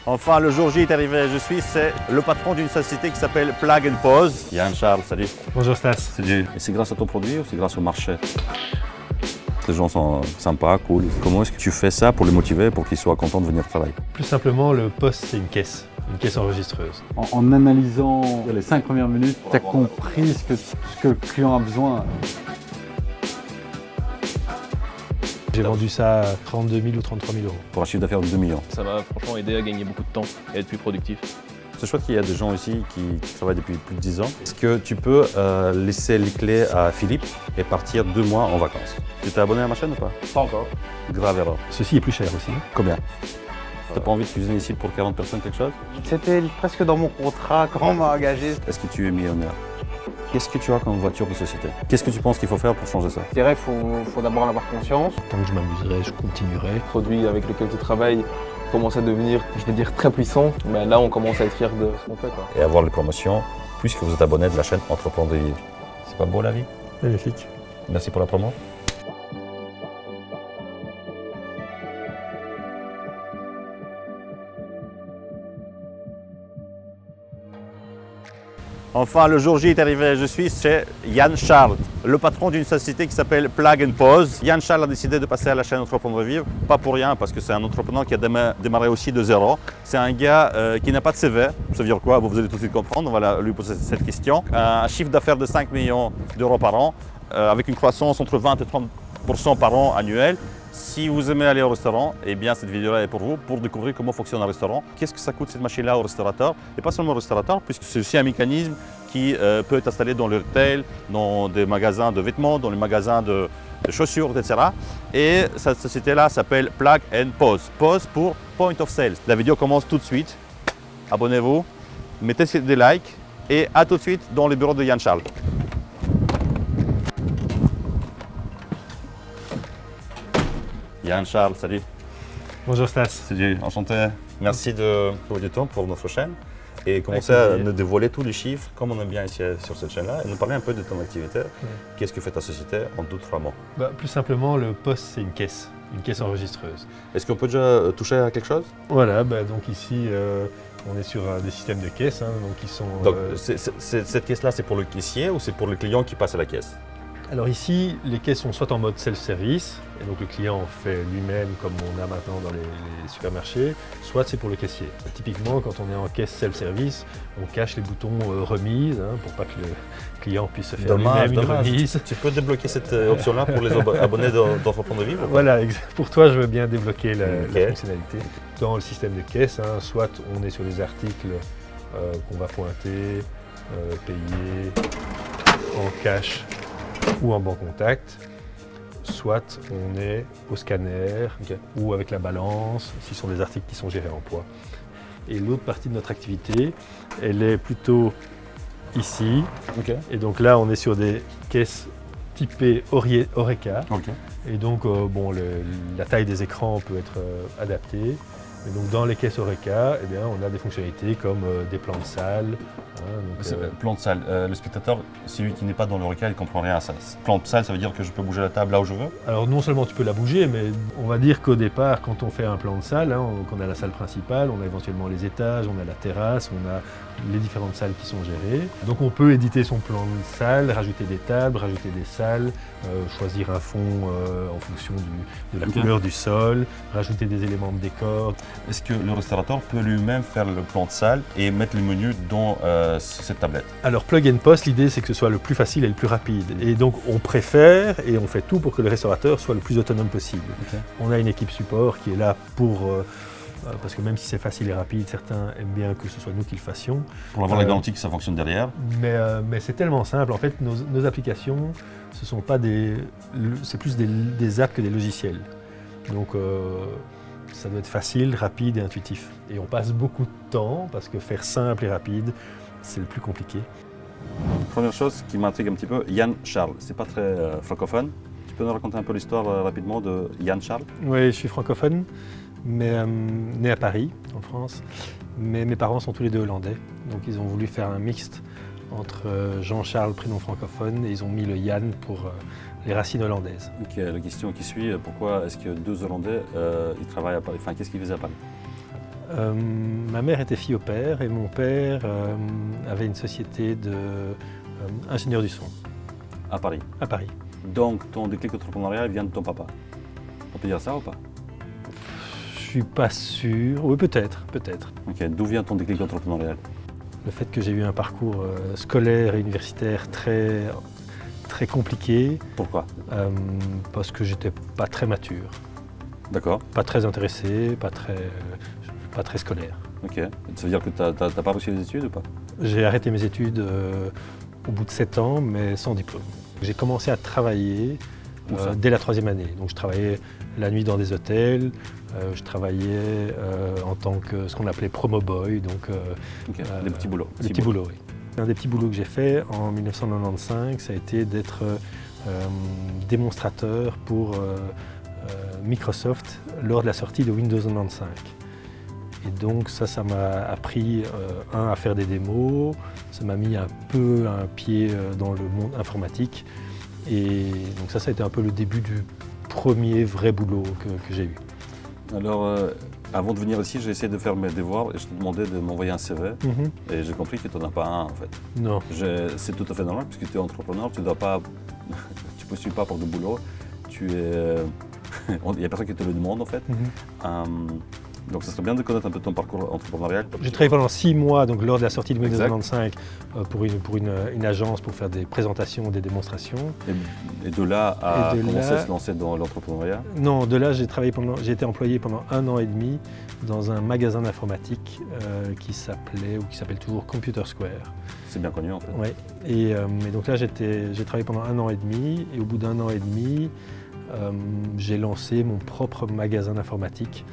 Enfin, le jour J est arrivé. C'est le patron d'une société qui s'appelle Plug & Pause. Yann Charles, salut. Bonjour Stas. Salut. Et c'est grâce à ton produit ou c'est grâce au marché? Les gens sont sympas, cool. Comment est-ce que tu fais ça pour les motiver, pour qu'ils soient contents de venir travailler? Plus simplement, le poste, c'est une caisse enregistreuse. En analysant les 5 premières minutes, tu as compris ce que le client a besoin. J'ai vendu ça à 32 000 ou 33 000 euros. Pour un chiffre d'affaires de 2 millions. Ça m'a franchement aidé à gagner beaucoup de temps et être plus productif. C'est chouette qu'il y a des gens ici qui travaillent depuis plus de 10 ans. Est-ce que tu peux laisser les clés à Philippe et partir 2 mois en vacances? Tu t'es abonné à ma chaîne ou pas? Pas encore. Grave erreur. Ceci est plus cher aussi. Combien? T'as pas envie de cuisiner ici pour 40 personnes quelque chose? C'était presque dans mon contrat quand on m'a engagé. Est-ce que tu es millionnaire? Qu'est-ce que tu as comme voiture de société? Qu'est-ce que tu penses qu'il faut faire pour changer ça? Je dirais qu'il faut d'abord en avoir conscience. Tant que je m'amuserai, je continuerai. Le produit avec lequel tu travailles commence à devenir, je vais dire, très puissant. Mais là, on commence à être fiers de ce qu'on fait, quoi. Et avoir les promotions, puisque vous êtes abonné de la chaîne Entreprendre de vivre. C'est pas beau la vie? Magnifique. Merci pour la promo. Enfin, le jour J est arrivé. Je suis chez Yann Charles, le patron d'une société qui s'appelle Plug & Pause. Yann Charles a décidé de passer à la chaîne Entreprendre de vivre, pas pour rien, parce que c'est un entrepreneur qui a démarré aussi de zéro. C'est un gars qui n'a pas de CV. Ça veut dire quoi? Vous allez tout de suite comprendre. On va lui poser cette question. Un chiffre d'affaires de 5 millions d'euros par an, avec une croissance entre 20 et 30% par an annuel. Si vous aimez aller au restaurant, eh bien cette vidéo-là est pour vous, pour découvrir comment fonctionne un restaurant. Qu'est-ce que ça coûte cette machine-là au restaurateur? Et pas seulement au restaurateur, puisque c'est aussi un mécanisme qui peut être installé dans le retail, dans des magasins de vêtements, dans les magasins de chaussures, etc. Et cette société-là s'appelle Plug & Pause. Pause pour Point of Sale. La vidéo commence tout de suite. Abonnez-vous, mettez des likes et à tout de suite dans les bureaux de Yann Charles. Yann Charles, salut. Bonjour Stas. Salut, enchanté. Merci de trouver du temps pour notre chaîne et commencer à nous dévoiler tous les chiffres comme on aime bien ici sur cette chaîne-là et nous parler un peu de ton activité. Qu'est-ce que fait ta société en 2-3 mots? Plus simplement, le poste, c'est une caisse enregistreuse. Est-ce qu'on peut déjà toucher à quelque chose? Voilà, donc ici, on est sur des systèmes de caisse, donc qui sont... Donc cette caisse-là, c'est pour le caissier ou c'est pour le client qui passe à la caisse? Alors ici, les caisses sont soit en mode self-service, et donc le client en fait lui-même comme on a maintenant dans les supermarchés, soit c'est pour le caissier. Typiquement, quand on est en caisse self-service, on cache les boutons remise pour pas que le client puisse se faire lui-même une remise. Tu peux débloquer cette option-là pour les abonnés d'Entreprendre de vivre? Voilà, pour toi, je veux bien débloquer la fonctionnalité. Dans le système de caisse, soit on est sur des articles qu'on va pointer, payer en cash ou en banc contact, soit on est au scanner ou avec la balance, si ce sont des articles qui sont gérés en poids. Et l'autre partie de notre activité, elle est plutôt ici. Et donc là, on est sur des caisses typées Horeca. Et donc, la taille des écrans peut être adaptée. Et donc dans les caisses Horeca, eh bien, on a des fonctionnalités comme des plans de salle. Plan de salle, le spectateur, celui qui n'est pas dans l'Horeca, il ne comprend rien à ça. Plan de salle, ça veut dire que je peux bouger la table là où je veux? Alors non seulement tu peux la bouger, mais on va dire qu'au départ, quand on fait un plan de salle, on a la salle principale, on a éventuellement les étages, on a la terrasse, on a les différentes salles qui sont gérées. Donc on peut éditer son plan de salle, rajouter des tables, rajouter des salles, choisir un fond en fonction de la couleur du sol, rajouter des éléments de décor. Est-ce que le restaurateur peut lui-même faire le plan de salle et mettre le menu dans cette tablette? Alors Plug & Pause, l'idée c'est que ce soit le plus facile et le plus rapide. Et donc on préfère et on fait tout pour que le restaurateur soit le plus autonome possible. On a une équipe support qui est là pour... parce que même si c'est facile et rapide, certains aiment bien que ce soit nous qui le fassions. Pour avoir la garantie que ça fonctionne derrière. Mais c'est tellement simple. En fait, nos applications, ce sont pas c'est plus des apps que des logiciels. Donc ça doit être facile, rapide et intuitif. Et on passe beaucoup de temps parce que faire simple et rapide, c'est le plus compliqué. Première chose qui m'intrigue un petit peu, Yann Charles, c'est pas très francophone. Tu peux nous raconter un peu l'histoire rapidement de Yann Charles? Oui, je suis francophone, mais né à Paris, en France. Mais mes parents sont tous les deux hollandais, donc ils ont voulu faire un mixte entre Jean-Charles, prénom francophone, et ils ont mis le Yann pour les racines hollandaises. Ok, la question qui suit, pourquoi est-ce que deux Hollandais ils travaillent à Paris? Enfin, qu'est-ce qu'ils faisaient à Paris? Ma mère était fille au père et mon père avait une société d'ingénieur du son À Paris. à Paris. Donc ton déclic entrepreneurial vient de ton papa. On peut dire ça ou pas? Je suis pas sûr, oui peut-être. Ok, d'où vient ton déclic entrepreneurial? Le fait que j'ai eu un parcours scolaire et universitaire très compliqué, Pourquoi? parce que j'étais pas très mature, D'accord, pas très intéressé, pas très scolaire. ok. Ça veut dire que tu n'as pas réussi les études ou pas? J'ai arrêté mes études au bout de 7 ans, mais sans diplôme. J'ai commencé à travailler Où ça? dès la 3e année. Donc je travaillais la nuit dans des hôtels, je travaillais en tant que ce qu'on appelait promo boy, donc Ok, des petits boulots. des petits boulots. Oui. Un des petits boulots que j'ai fait en 1995, ça a été d'être démonstrateur pour Microsoft lors de la sortie de Windows 95. Et donc ça m'a appris, à faire des démos, ça m'a mis un peu un pied dans le monde informatique. Et donc ça a été un peu le début du premier vrai boulot que j'ai eu. Alors, avant de venir ici, j'ai essayé de faire mes devoirs et je te demandais de m'envoyer un CV. Et j'ai compris que tu n'en as pas un en fait. Non. C'est tout à fait normal puisque tu es entrepreneur, tu dois pas, tu postules pas pour de boulot. Tu es, il n'y a personne qui te le demande en fait. Donc ça serait bien de connaître un peu ton parcours entrepreneurial. J'ai travaillé pendant 6 mois, donc lors de la sortie de Windows Exact. 95, pour une agence pour faire des présentations, des démonstrations. Et de là à Et de commencer là- à se lancer dans l'entrepreneuriat. Non, de là j'ai été employé pendant 1 an et demi dans un magasin d'informatique qui s'appelle toujours Computer Square. C'est bien connu en fait. Ouais. Et donc là j'ai travaillé pendant 1 an et demi et au bout d'1 an et demi, j'ai lancé mon propre magasin d'informatique.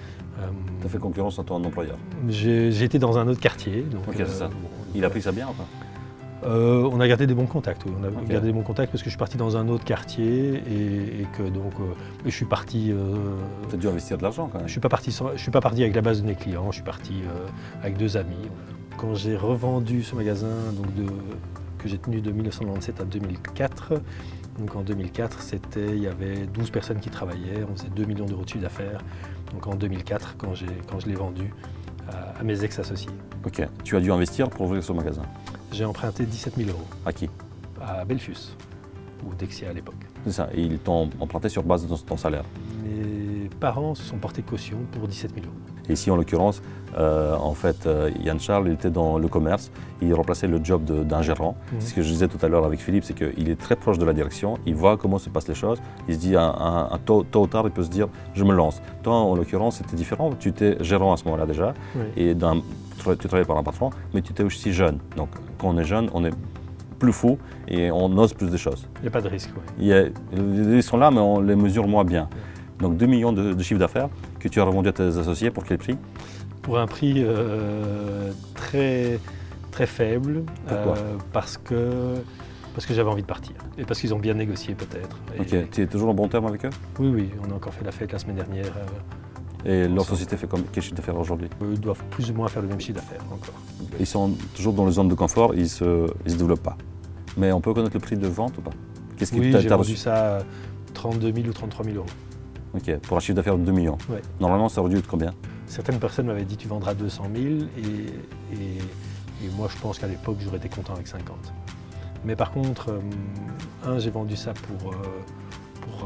Tu as fait concurrence à ton employeur. J'ai été dans un autre quartier. Donc, Ok, c'est ça. Il a pris ça bien ou pas? On a gardé des bons contacts, oui. On a Ok. gardé des bons contacts parce que je suis parti dans un autre quartier et que donc je suis parti. Tu as dû investir de l'argent quand même. Je suis pas parti avec la base de mes clients. Je suis parti avec 2 amis. Quand j'ai revendu ce magasin que j'ai tenu de 1997 à 2004. Donc en 2004, il y avait 12 personnes qui travaillaient. On faisait 2 millions d'euros de chiffre d'affaires. Donc en 2004, quand je l'ai vendu à mes ex-associés. Ok, tu as dû investir pour ouvrir ce magasin. J'ai emprunté 17 000 euros À qui? à Belfius, ou Dexia à l'époque. C'est ça, et ils t'ont emprunté sur base de ton salaire. Mes parents se sont portés caution pour 17 000 euros. Et ici, en l'occurrence, en fait, Yann Charles il était dans le commerce, il remplaçait le job d'un gérant. Ce que je disais tout à l'heure avec Philippe, c'est qu'il est très proche de la direction, il voit comment se passent les choses, il se dit, tôt ou tard, il peut se dire, je me lance. Toi, en l'occurrence, c'était différent, tu étais gérant à ce moment-là déjà, Oui. et tu travaillais par un patron, mais tu étais aussi jeune. Donc, quand on est jeune, on est plus fou et on ose plus de choses. Il n'y a pas de risque. Oui. Ils sont là, mais on les mesure moins bien. Donc 2 millions de chiffre d'affaires que tu as revendu à tes associés, pour quel prix? Pour un prix très, très faible, Pourquoi parce que j'avais envie de partir et parce qu'ils ont bien négocié peut-être. Et- Ok, tu es toujours en bon terme avec eux? Oui, on a encore fait la fête la semaine dernière. Et leur société fait quel chiffre d'affaires aujourd'hui? Ils doivent plus ou moins faire le même chiffre d'affaires encore. Ils sont toujours dans les zones de confort, ils se développent pas. Mais on peut connaître le prix de vente ou pas? Qu'est-ce Oui, t'as j'ai vendu reçu? ça à 32 000 ou 33 000 euros. Ok, pour un chiffre d'affaires de 2 millions. Ouais. Normalement, ça aurait dû être combien? Certaines personnes m'avaient dit tu vendras 200 000 et moi je pense qu'à l'époque j'aurais été content avec 50. Mais par contre, j'ai vendu ça pour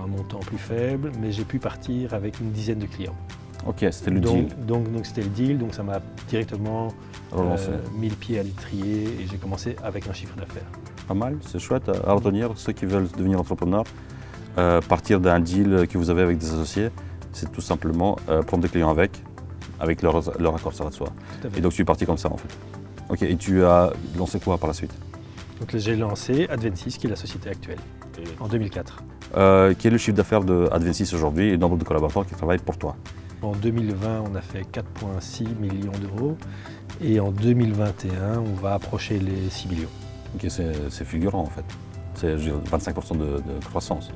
un montant plus faible, mais j'ai pu partir avec une dizaine de clients. Ok, c'était le deal. Donc c'était le deal, donc ça m'a directement Relancé. mis le pied à l'étrier et j'ai commencé avec un chiffre d'affaires. Pas mal, c'est chouette à retenir. Ceux qui veulent devenir entrepreneurs, partir d'un deal que vous avez avec des associés, c'est tout simplement prendre des clients avec leur accord, ça va de soi. Tout à fait. Et donc tu es parti comme ça en fait. Ok, et tu as lancé quoi par la suite? Donc j'ai lancé Advensys, qui est la société actuelle, en 2004. Quel est le chiffre d'affaires de Advensys aujourd'hui et le nombre de collaborateurs qui travaillent pour toi? En 2020, on a fait 4,6 millions d'euros et en 2021, on va approcher les 6 millions. Ok, c'est fulgurant en fait. C'est 25% de croissance,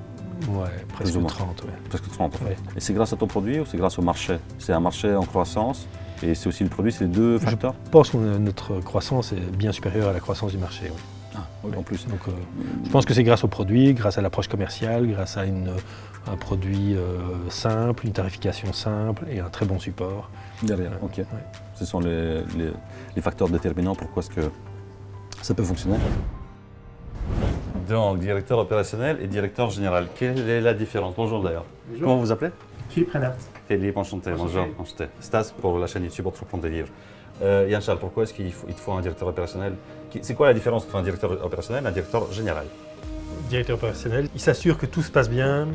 Ouais, presque Plus ou moins. 30, ouais. presque 30 en fait. Ouais. Et c'est grâce à ton produit ou c'est grâce au marché? C'est un marché en croissance et c'est aussi le produit, c'est les deux facteurs? Je pense que notre croissance est bien supérieure à la croissance du marché. Oui. Ah, en plus. Donc, je pense que c'est grâce aux produits, grâce à l'approche commerciale, grâce à un produit simple, une tarification simple et un très bon support. Derrière, ok. Ouais. Ce sont les facteurs déterminants pourquoi est-ce que ça peut fonctionner. Donc, directeur opérationnel et directeur général, quelle est la différence? Bonjour d'ailleurs. Comment vous vous appelez? Philippe Reinhardt. Philippe, enchanté. Bonjour, enchanté. Stas pour la chaîne YouTube Entreprendre des livres. Yann Charles, pourquoi est-ce qu'il te faut un directeur opérationnel? C'est quoi la différence entre un directeur opérationnel et un directeur général? Directeur opérationnel, il s'assure que tout se passe bien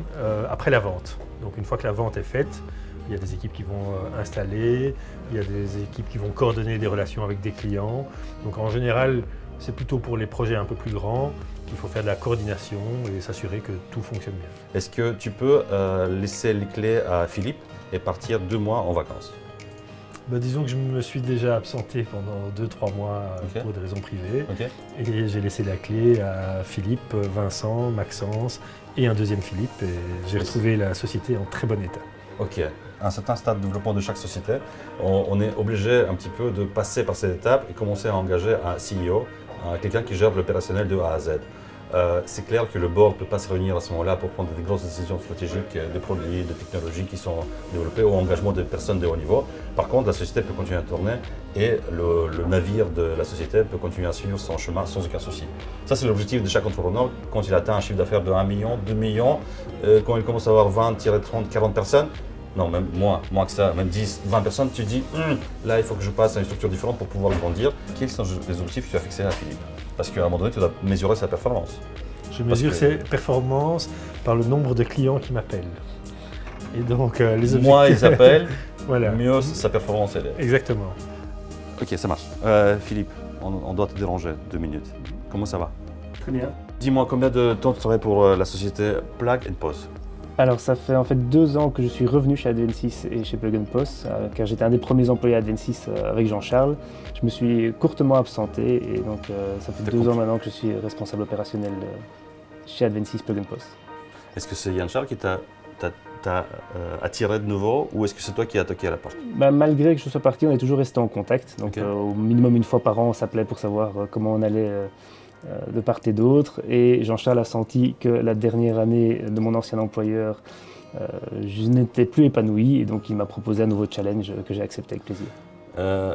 après la vente. Donc une fois que la vente est faite, il y a des équipes qui vont installer, il y a des équipes qui vont coordonner des relations avec des clients. Donc en général, c'est plutôt pour les projets un peu plus grands qu'il faut faire de la coordination et s'assurer que tout fonctionne bien. Est-ce que tu peux laisser les clés à Philippe et partir 2 mois en vacances? Disons que je me suis déjà absenté pendant 2-3 mois pour des raisons privées. Et j'ai laissé la clé à Philippe, Vincent, Maxence et un deuxième Philippe. Et j'ai retrouvé la société en très bon état. Ok. À un certain stade de développement de chaque société, on est obligé un petit peu de passer par cette étape et commencer à engager un CEO, quelqu'un qui gère l'opérationnel de A à Z. C'est clair que le board ne peut pas se réunir à ce moment-là pour prendre des grosses décisions stratégiques, des produits, des technologies qui sont développées ou engagement de personnes de haut niveau. Par contre, la société peut continuer à tourner et le navire de la société peut continuer à suivre son chemin sans aucun souci. Ça, c'est l'objectif de chaque entrepreneur quand il atteint un chiffre d'affaires de 1 million, 2 millions, quand il commence à avoir 20, 30, 40 personnes. Non, même moins que ça, même 10, 20 personnes, tu te dis, là, il faut que je passe à une structure différente pour pouvoir grandir. Quels sont les objectifs que tu as fixés à Philippe? Parce qu'à un moment donné, tu dois mesurer sa performance. Je mesure ses performances par le nombre de clients qui m'appellent. Et donc, les objectifs... Moins ils appellent, voilà. mieux sa performance elle est. Exactement. Ok, ça marche. Philippe, on doit te déranger 2 minutes. Comment ça va? Très bien. Dis-moi, combien de temps tu travailles pour la société Plug & Pause? Alors ça fait en fait 2 ans que je suis revenu chez Advensys et chez Plug & Pause, car j'étais un des premiers employés à Advensys avec Jean-Charles. Je me suis courtement absenté et donc ça fait 2 ans maintenant que je suis responsable opérationnel chez Advensys Plug & Pause. Est-ce que c'est Yann Charles qui t'a attiré de nouveau ou est-ce que c'est toi qui as toqué à la porte? Malgré que je sois parti, on est toujours resté en contact. Donc au minimum 1 fois par an, on s'appelait pour savoir comment on allait de part et d'autre. Et Jean-Charles a senti que la dernière année de mon ancien employeur, je n'étais plus épanoui et donc il m'a proposé un nouveau challenge que j'ai accepté avec plaisir.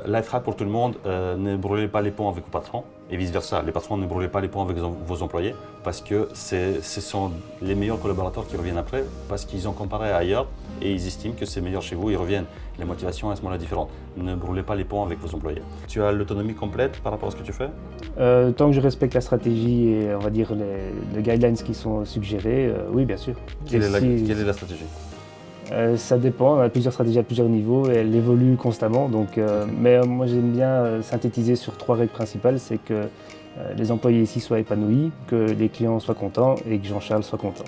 Life hack pour tout le monde, ne brûlez pas les ponts avec vos patrons et vice versa. Les patrons ne brûlez pas les ponts avec vos employés parce que ce sont les meilleurs collaborateurs qui reviennent après parce qu'ils ont comparé ailleurs et ils estiment que c'est meilleur chez vous, ils reviennent. Les motivations à ce moment-là différentes. Ne brûlez pas les ponts avec vos employés. Tu as l'autonomie complète par rapport à ce que tu fais? Tant que je respecte la stratégie et on va dire les guidelines qui sont suggérés, oui bien sûr. Quelle est la stratégie? Ça dépend, on a plusieurs stratégies à plusieurs niveaux et elles évoluent constamment. Donc, mais moi j'aime bien synthétiser sur 3 règles principales, c'est que les employés ici soient épanouis, que les clients soient contents et que Jean-Charles soit content.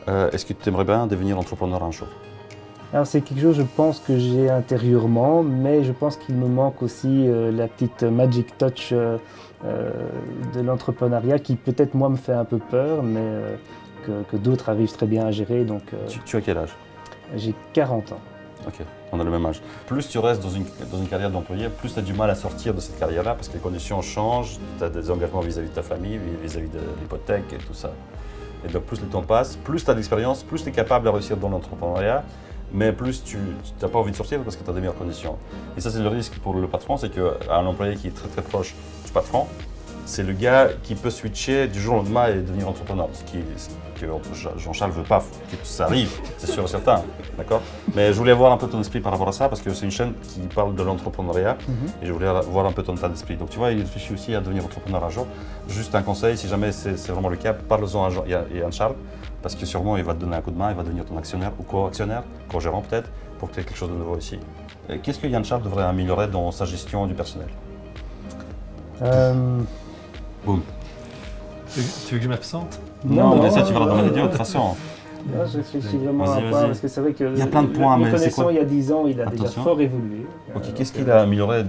Est-ce que tu aimerais bien devenir entrepreneur un jour? Alors c'est quelque chose je pense que j'ai intérieurement, mais je pense qu'il me manque aussi la petite magic touch de l'entrepreneuriat qui peut-être moi me fait un peu peur, mais que d'autres arrivent très bien à gérer. Donc, tu as quel âge? J'ai 40 ans. Ok, on a le même âge. Plus tu restes dans une carrière d'employé, plus tu as du mal à sortir de cette carrière-là parce que les conditions changent, tu as des engagements vis-à-vis de ta famille, vis-à-vis de l'hypothèque et tout ça. Et donc plus le temps passe, plus tu as d'expérience, plus tu es capable de réussir dans l'entrepreneuriat, mais plus tu n'as pas envie de sortir parce que tu as des meilleures conditions. Et ça c'est le risque pour le patron, c'est qu'un employé qui est très très proche du patron, c'est le gars qui peut switcher du jour au lendemain et devenir entrepreneur. Ce que Jean-Charles ne veut pas que ça arrive, c'est sûr et certain. D'accord? Mais je voulais voir un peu ton esprit par rapport à ça parce que c'est une chaîne qui parle de l'entrepreneuriat et je voulais voir un peu ton état d'esprit. Donc tu vois, il réfléchit aussi à devenir entrepreneur un jour. Juste un conseil, si jamais c'est vraiment le cas, parle-en à Jean-Charles parce que sûrement il va te donner un coup de main, il va devenir ton actionnaire ou co-actionnaire, co-gérant peut-être, pour créer quelque chose de nouveau ici. Qu'est-ce que Yann Charles devrait améliorer dans sa gestion du personnel? Boum. Tu veux que je m'absente? Non, mais ça tu vas dans les de toute façon. Non, je réfléchis vraiment à un point parce que c'est vrai que il y a plein de points, mais c'est quoi? Il y a 10 ans, il a déjà fort évolué. Ok, qu'est-ce qu'il a amélioré?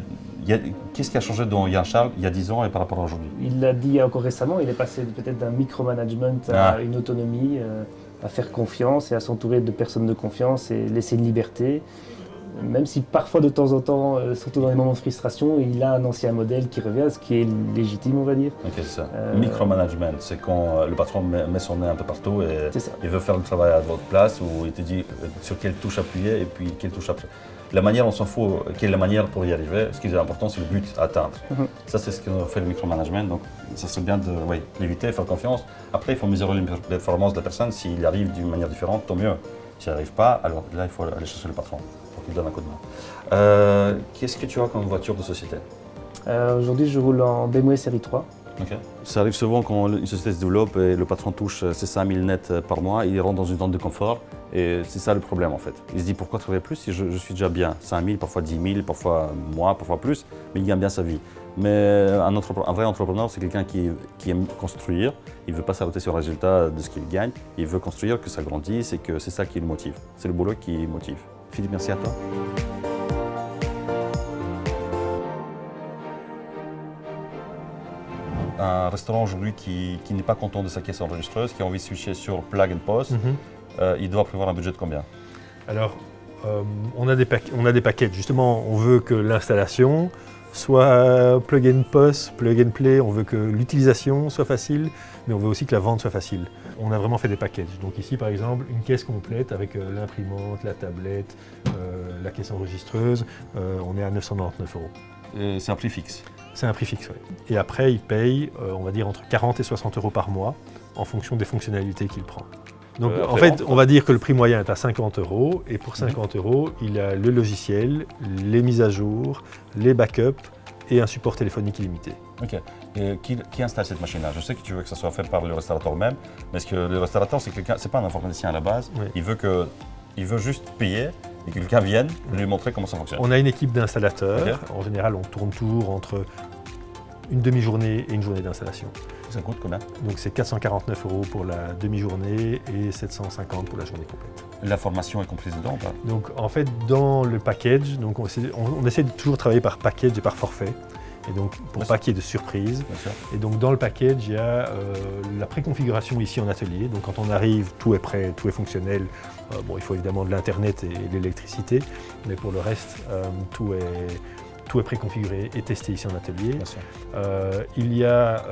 Qu'est-ce qui a changé dans Yann Charles il y a 10 ans et par rapport à aujourd'hui? Il l'a dit encore récemment, il est passé peut-être d'un micromanagement à une autonomie, à faire confiance et à s'entourer de personnes de confiance et laisser une liberté. même si parfois de temps en temps, surtout dans les moments de frustration, il a un ancien modèle qui revient, ce qui est légitime, on va dire. Ok, c'est ça. Micromanagement, c'est quand le patron met son nez un peu partout et il veut faire le travail à votre place, ou il te dit sur quelle touche appuyer et puis quelle touche appuyer. La manière, on s'en fout, quelle est la manière pour y arriver. Ce qui est important, c'est le but à atteindre. Ça, c'est ce que fait le micromanagement. Donc, ça serait bien de l'éviter, faire confiance. Après, il faut mesurer les performances de la personne. S'il arrive d'une manière différente, tant mieux. S'il n'arrive pas, alors là, il faut aller chercher le patron pour qu'il donne un coup de main. Qu'est-ce que tu as comme voiture de société? Aujourd'hui, je roule en BMW série 3. Okay. Ça arrive souvent quand une société se développe et le patron touche ses 5 000 nets par mois, il rentre dans une zone de confort et c'est ça le problème en fait. Il se dit pourquoi travailler plus si je suis déjà bien, 5 000, parfois 10 000, parfois moins, parfois plus, mais il gagne bien sa vie. Mais un vrai entrepreneur, c'est quelqu'un qui aime construire, il ne veut pas s'arrêter sur le résultat de ce qu'il gagne, il veut construire, que ça grandisse et que c'est ça qui le motive. C'est le boulot qui motive. Philippe, merci à toi. Un restaurant aujourd'hui qui n'est pas content de sa caisse enregistreuse, qui a envie de switcher sur Plug and Pause, il doit prévoir un budget de combien? Alors, on a des packages. Justement, on veut que l'installation soit plug and pause, plug and play. On veut que l'utilisation soit facile, mais on veut aussi que la vente soit facile. On a vraiment fait des packages. Donc ici, par exemple, une caisse complète avec l'imprimante, la tablette, la caisse enregistreuse. On est à 999 €. C'est un prix fixe? C'est un prix fixe, oui. Et après, il paye, on va dire, entre 40 et 60 € par mois en fonction des fonctionnalités qu'il prend. Donc en fait, on va dire que le prix moyen est à 50 € et pour 50 €, il a le logiciel, les mises à jour, les backups et un support téléphonique illimité. Ok. Et qui installe cette machine-là? Je sais que tu veux que ça soit fait par le restaurateur même, mais est-ce que le restaurateur, c'est pas un informaticien à la base? Oui. Il veut juste payer et que quelqu'un vienne lui montrer comment ça fonctionne. On a une équipe d'installateurs. Okay. En général, on tourne toujours entre une demi-journée et une journée d'installation. Ça coûte combien? Donc c'est 449 € pour la demi-journée et 750 € pour la journée complète. La formation est comprise dedans ou pas? Donc en fait, dans le package, donc on essaie de toujours travailler par package et par forfait. Et donc pour pas qu'il y ait de surprise. Et donc dans le package, il y a la préconfiguration ici en atelier. Donc quand on arrive, tout est prêt, tout est fonctionnel. Bon, il faut évidemment de l'internet et de l'électricité, mais pour le reste, tout est préconfiguré et testé ici en atelier. Il y a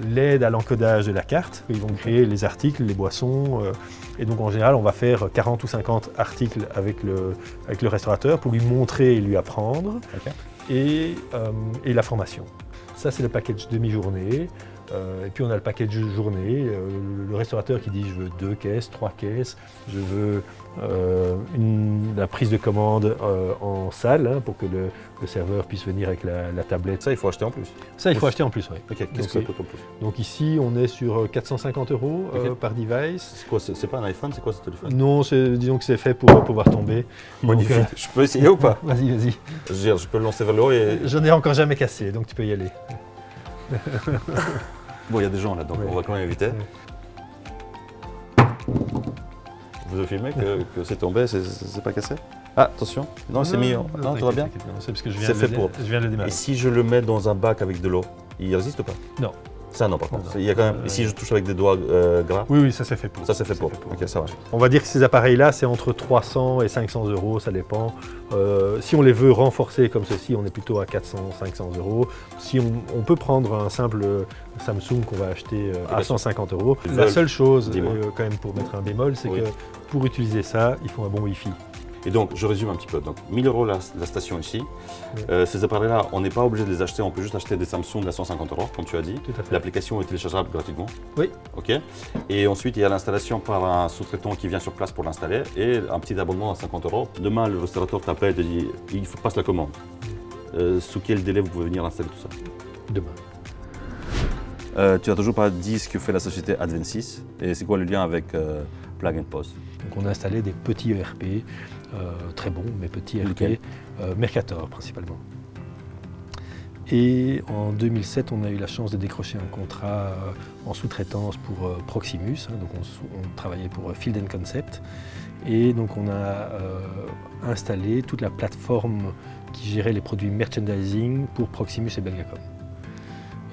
l'aide à l'encodage de la carte. Ils vont créer les articles, les boissons. Et donc en général, on va faire 40 ou 50 articles avec le restaurateur pour lui montrer et lui apprendre. Et la formation. Ça, c'est le package demi-journée. Et puis on a le package journée, le restaurateur qui dit je veux 2 caisses, 3 caisses, je veux la prise de commande en salle pour que le serveur puisse venir avec la tablette. Ça, il faut acheter en plus? Ça, il faut acheter en plus, oui. Ok, qu'est-ce que ça coûte en plus? Donc ici, on est sur 450 € par device. C'est quoi? C'est pas un iPhone? C'est quoi ce téléphone? Non, disons que c'est fait pour pouvoir tomber. Magnifique. Je peux essayer ou pas? Vas-y, vas-y. Je peux le lancer vers le haut et... J'en ai encore jamais cassé, donc tu peux y aller. Bon, il y a des gens là, donc on va quand même éviter. Vous avez filmé que c'est tombé, c'est pas cassé? Ah, attention, non, c'est mis. Non, tout va bien? C'est parce que je viens de le démarrer. Et si je le mets dans un bac avec de l'eau, il résiste ou pas? Non. Ça, non, par contre. Il y a quand même, si je touche avec des doigts gras? Oui, ça c'est fait pour. Ça, c'est fait pour. Ok, ça va. On va dire que ces appareils-là, c'est entre 300 et 500 €, ça dépend. Si on les veut renforcer comme ceci, on est plutôt à 400, 500 €. Si on peut prendre un simple Samsung qu'on va acheter à 150 €. La seule chose, quand même, pour mettre un bémol, c'est que pour utiliser ça, il faut un bon Wi-Fi. Et donc, je résume un petit peu. Donc, 1000 € la station ici. Ces appareils-là, on n'est pas obligé de les acheter. On peut juste acheter des Samsung à 150 €, comme tu as dit. Tout à fait. L'application est téléchargeable gratuitement. Oui. OK. Et ensuite, il y a l'installation par un sous-traitant qui vient sur place pour l'installer et un petit abonnement à 50 €. Demain, le restaurateur t'appelle et te dit il faut passer la commande. Sous quel délai vous pouvez venir installer tout ça? Demain. Tu n'as toujours pas dit ce que fait la société Advensys et c'est quoi le lien avec Plug and Pause? Donc, on a installé des petits ERP. Très bon, mais petit ERP, Mercator principalement. Et en 2007, on a eu la chance de décrocher un contrat en sous-traitance pour Proximus. Donc on travaillait pour Field & Concept. Et donc on a installé toute la plateforme qui gérait les produits merchandising pour Proximus et Belgacom.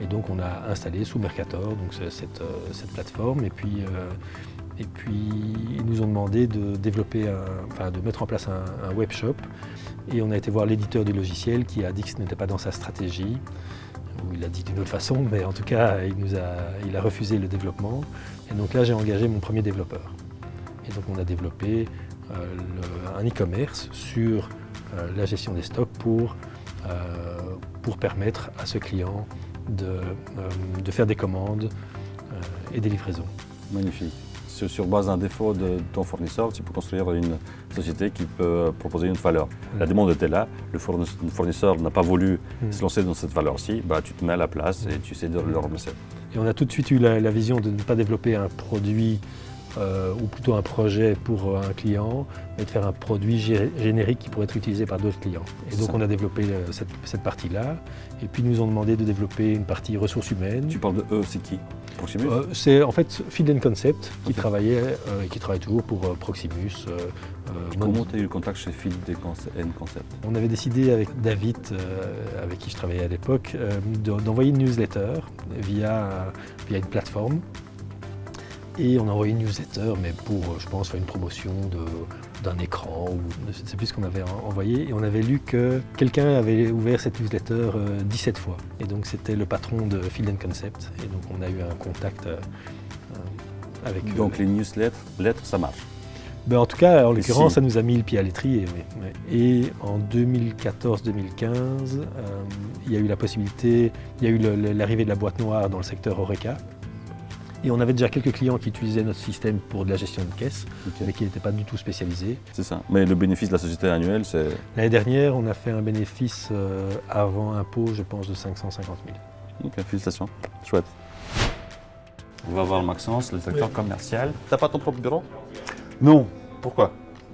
Et donc on a installé sous Mercator donc cette plateforme. Et puis Et puis ils nous ont demandé de développer, de mettre en place un web shop. Et on a été voir l'éditeur du logiciel qui a dit que ce n'était pas dans sa stratégie. Ou il a dit d'une autre façon, mais en tout cas il a refusé le développement. Et donc là j'ai engagé mon premier développeur. Et donc on a développé un e-commerce sur la gestion des stocks pour permettre à ce client de faire des commandes et des livraisons. Magnifique. Sur base d'un défaut de ton fournisseur, tu peux construire une société qui peut proposer une valeur. La demande était là, le fournisseur n'a pas voulu se lancer dans cette valeur-ci, bah, tu te mets à la place et tu essaies de le remercier. Et on a tout de suite eu la vision de ne pas développer un produit ou plutôt un projet pour un client, mais de faire un produit générique qui pourrait être utilisé par d'autres clients. Et donc on a développé cette partie-là, et puis ils nous ont demandé de développer une partie ressources humaines. Tu parles de eux, c'est qui? Proximus? C'est en fait Feed & Concept qui travaillait et qui travaille toujours pour Proximus. Comment tu as eu le contact chez Feed & Concept? On avait décidé avec David, avec qui je travaillais à l'époque, d'envoyer une newsletter via une plateforme. Et on a envoyé une newsletter, mais pour, je pense, faire une promotion d'un écran, ou je ne sais plus ce qu'on avait envoyé. Et on avait lu que quelqu'un avait ouvert cette newsletter 17 fois. Et donc c'était le patron de Feed & Concept. Et donc on a eu un contact avec eux. Donc les newsletters, ça marche? Ben, en tout cas, en l'occurrence, ça nous a mis le pied à l'étrier. Oui. Et en 2014-2015, il y a eu la possibilité, il y a eu l'arrivée de la boîte noire dans le secteur Horeca. Et on avait déjà quelques clients qui utilisaient notre système pour de la gestion de caisse, mais qui n'étaient pas du tout spécialisés. C'est ça. Mais le bénéfice de la société annuelle, c'est... L'année dernière, on a fait un bénéfice avant impôt, je pense, de 550 000. Ok, félicitations. Chouette. On va voir Maxence, le directeur commercial. T'as pas ton propre bureau? Non, Pourquoi?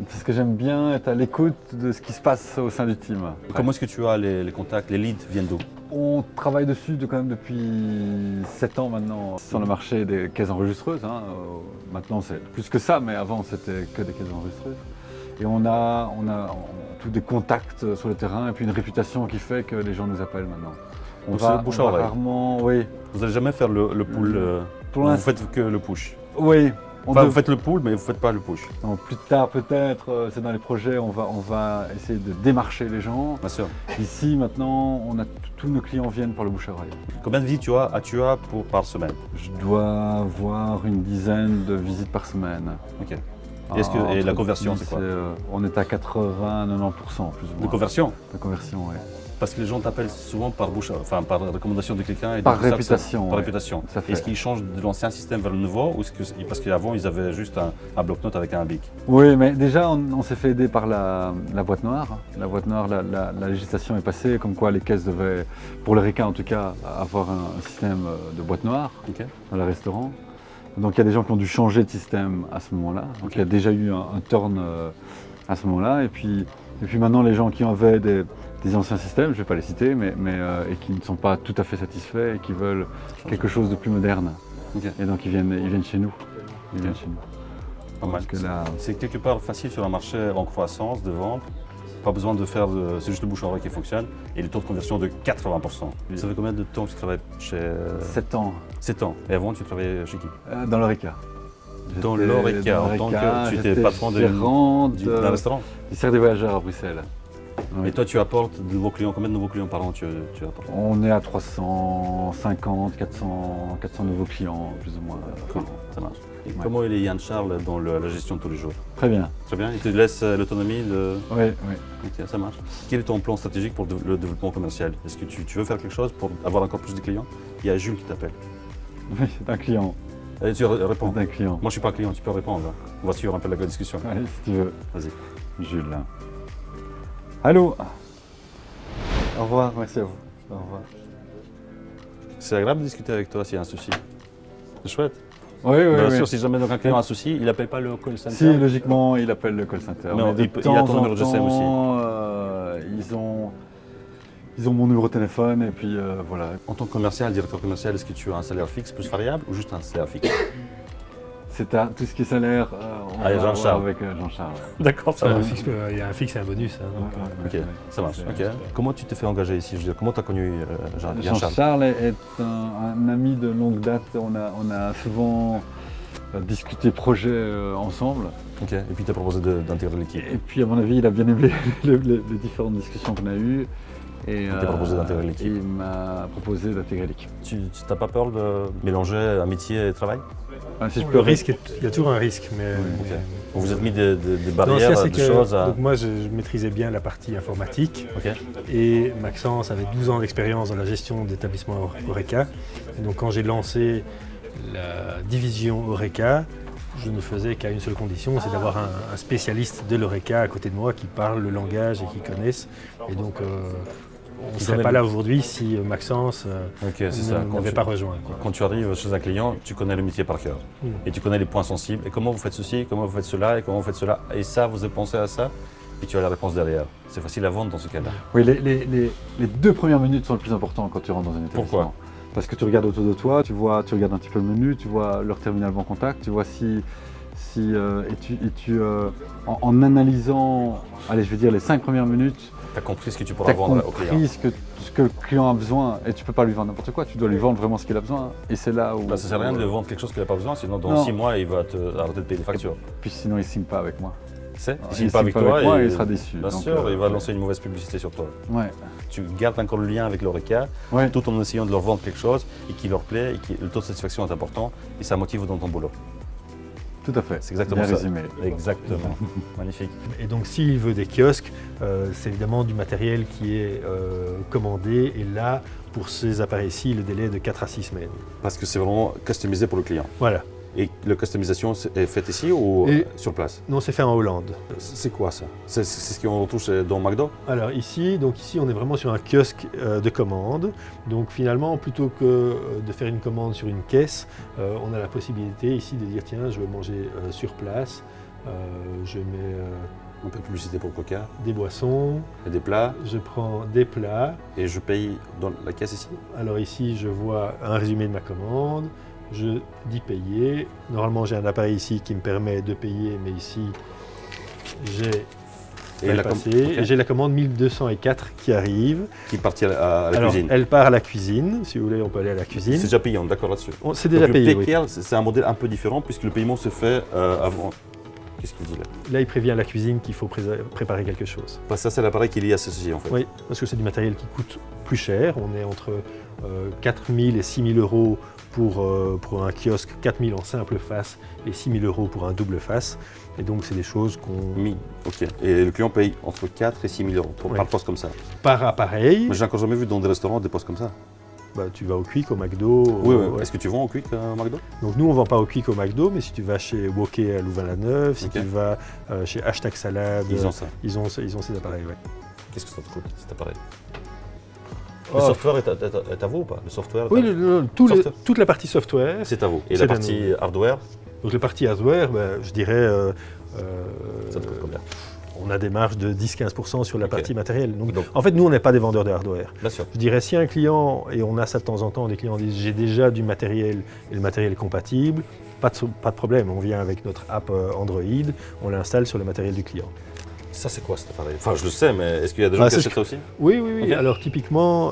parce que j'aime bien être à l'écoute de ce qui se passe au sein du team. Comment est-ce que tu as les contacts, les leads viennent d'où? On travaille dessus quand même depuis 7 ans maintenant sur le marché des caisses enregistreuses. Maintenant c'est plus que ça, mais avant c'était que des caisses enregistreuses. Et on a tous des contacts sur le terrain et puis une réputation qui fait que les gens nous appellent maintenant. On va rarement, oui. Vous n'allez jamais faire le pull, vous faites que le push? Oui. Vous faites le pull, mais vous ne faites pas le push. Non, plus tard peut-être, c'est dans les projets, on va essayer de démarcher les gens. Bien sûr. Ici maintenant, tous nos clients viennent par le bouche à oreille. Combien de visites tu as par semaine? Je dois avoir une dizaine de visites par semaine. Ok. Et la conversion, c'est quoi? On est à 80-90% plus ou moins. De conversion? De conversion, oui. Parce que les gens t'appellent souvent par par recommandation de quelqu'un et par réputation. Par réputation. Est-ce qu'ils changent de l'ancien système vers le nouveau ou parce qu'avant ils avaient juste un bloc-notes avec un bic? Oui, mais déjà on s'est fait aider par la boîte noire. La boîte noire, la législation est passée, comme quoi les caisses devaient, pour les RECA en tout cas, avoir un système de boîte noire dans les restaurants. Donc il y a des gens qui ont dû changer de système à ce moment-là. Donc il y a déjà eu un turn à ce moment-là. Et puis maintenant les gens qui avaient des anciens systèmes, je ne vais pas les citer, et qui ne sont pas tout à fait satisfaits et qui veulent quelque chose de plus moderne. Et donc ils viennent chez nous. Ils viennent chez nous. Pas mal. C'est quelque part facile sur un marché en croissance de vente. Pas besoin de faire c'est juste le bouche à oreille qui fonctionne et le taux de conversion de 80%. Ça fait combien de temps que tu travailles chez... 7 ans. 7 ans. Et avant tu travaillais chez qui? Dans l'Horeca. Dans l'Horeca, en tant que tu étais patron d'un restaurant? Du cercle des voyageurs à Bruxelles. Oui. Et toi, tu apportes de nouveaux clients, combien de nouveaux clients par an tu apportes? On est à 350, 400 nouveaux clients, plus ou moins. Cool, ça marche. Et comment il est Yann Charles dans la gestion de tous les jours? Très bien. Très bien, il te laisse l'autonomie de... Oui. Ok, ça marche. Quel est ton plan stratégique pour le développement commercial? Est-ce que tu veux faire quelque chose pour avoir encore plus de clients? Il y a Jules qui t'appelle. Oui, c'est un client. Allez, tu réponds. C'est un client. Moi, je ne suis pas un client, tu peux répondre. On va suivre un peu la discussion. Allez, si tu veux. Vas-y. Jules. Allô. Au revoir, merci à vous. Au revoir. C'est agréable de discuter avec toi s'il y a un souci. C'est chouette. Oui. Bien sûr, si jamais donc un client a un souci, il n'appelle pas le call center? Si, logiquement, il appelle le call center. Mais il a ton numéro de GSM aussi. Ils ont mon numéro de téléphone et puis voilà. En tant que commercial, directeur commercial, est-ce que tu as un salaire fixe plus variable ou juste un salaire fixe? C'est à tout ce qui est salaire, on va Jean-Charles. avec Jean-Charles. D'accord, ça va. Il y a un fixe et un bonus. Ok, ça marche. Okay. Comment tu t'es fait engager ici? Je veux dire, comment tu as connu Jean-Charles? Jean-Charles est un ami de longue date. On a souvent discuté projet ensemble. Ok. Et puis tu as proposé d'intégrer l'équipe. Et puis à mon avis, il a bien aimé les différentes discussions qu'on a eues. Et il t'a proposé d'intégrer l'équipe. Il m'a proposé d'intégrer l'équipe. Tu n'as pas peur de mélanger amitié et travail? Si je peux Le risque, il y a toujours un risque. Mais, Ok. Vous vous êtes mis des Non, barrières, c'est des choses à... donc moi, je maîtrisais bien la partie informatique. Ok. Et Maxence avait 12 ans d'expérience dans la gestion d'établissements Horeca. Et donc quand j'ai lancé la division Horeca, je ne faisais qu'à une seule condition, c'est d'avoir un spécialiste de l'Horeca à côté de moi qui parle le langage et qui connaisse. Et donc on ne serait pas là aujourd'hui si Maxence n'avait pas rejoint. Quoi. Quand tu arrives chez un client, tu connais le métier par cœur. Et tu connais les points sensibles. Et comment vous faites ceci, comment vous faites cela, et comment vous faites cela. Et ça, vous avez pensé à ça, et tu as la réponse derrière. C'est facile à vendre dans ce cas-là. Oui, les 2 premières minutes sont les plus importantes quand tu rentres dans un établissement. Pourquoi? Parce que tu regardes autour de toi, tu regardes un petit peu le menu, tu vois leur terminal bon contact, tu vois en analysant, allez, je veux dire les 5 premières minutes, Tu as compris ce que tu tu pourras as vendre au client. compris ce que le client a besoin et tu ne peux pas lui vendre n'importe quoi, tu dois lui vendre vraiment ce qu'il a besoin. Et c'est là où... Ça ne sert à rien de vendre quelque chose qu'il n'a pas besoin, sinon dans Non. 6 mois, il va arrêter de payer des factures. Puis sinon il ne signe pas avec moi. Il Il signe pas avec toi moi, et il sera déçu. bien Donc, sûr, il va lancer une mauvaise publicité sur toi. Ouais. Tu gardes encore le lien avec l'Horeca, Ouais. tout en essayant de leur vendre quelque chose et qui leur plaît, et le taux de satisfaction est important et ça motive dans ton boulot. Tout à fait. C'est exactement Bien ça. résumé. Exactement. Magnifique. Et donc s'il veut des kiosques, c'est évidemment du matériel qui est commandé. Et là, pour ces appareils-ci, le délai est de 4 à 6 semaines. Parce que c'est vraiment customisé pour le client. Voilà. Et la customisation est faite ici ou Et- sur place? Non, c'est fait en Hollande. C'est quoi ça? C'est ce qu'on retrouve dans McDo? Alors ici, on est vraiment sur un kiosque de commande. Donc finalement, plutôt que de faire une commande sur une caisse, on a la possibilité ici de dire tiens, je veux manger sur place. Je mets Un peu de publicité pour Coca, des boissons, et des plats, je prends des plats. et je paye dans la caisse ici. Alors ici, je vois un résumé de ma commande. Je dis payer. Normalement, j'ai un appareil ici qui me permet de payer, mais ici, j'ai Et la passé. ok. Et j'ai la commande 1204 qui arrive. Qui partit à la Alors, cuisine. elle part à la cuisine. Si vous voulez, on peut aller à la C'est cuisine. déjà payé, on est d'accord là-dessus. C'est déjà Donc, payé, le oui. PKL, c'est un modèle un peu différent puisque le paiement se fait avant. Qu'est-ce qu'il dit là? Là, il prévient la cuisine qu'il faut préparer quelque chose. Parce que ça, c'est l'appareil qui est lié à ceci en fait. Oui, parce que c'est du matériel qui coûte plus cher. On est entre 4 000 et 6 000 euros pour un kiosque, 4 000 en simple face et 6 000 euros pour un double face. Et donc, c'est des choses qu'on... Ok. Et le client paye entre 4 et 6 000 euros Oui. par poste comme ça. Par appareil, Mais j'ai encore jamais vu dans des restaurants des postes comme ça. bah, tu vas au Quick, au McDo. Oui, ouais. Est-ce que tu vends au Quick à McDo? Donc nous, on ne vend pas au Quick, au McDo, mais si tu vas chez Wokey à Louvain-la-Neuve, si Ok. tu vas chez Hashtag Salade, Ils ont ça. ils ont ces appareils. Ouais. Qu'est-ce que ça te coûte cet appareil? Oh. Le software est à vous ou pas? Le software est Oui, à vous Software. toute la partie software. C'est à vous. Et C'est la à partie hardware, Donc la partie hardware, ben, je dirais, ça te coûte combien? on a des marges de 10-15% sur la Ok. partie matérielle. Donc, Donc- en fait, nous, on n'est pas des vendeurs de hardware. Bien sûr. Je dirais, si un client, et on a ça de temps en temps, des clients disent j'ai déjà du matériel et le matériel est compatible, pas de problème. On vient avec notre app Android, on l'installe sur le matériel du client. Ça, c'est quoi cet appareil? Enfin, je le sais, mais est-ce qu'il y a des gens Bah, qui c'est achètent ça aussi? Oui, oui, oui. Ok. Alors typiquement,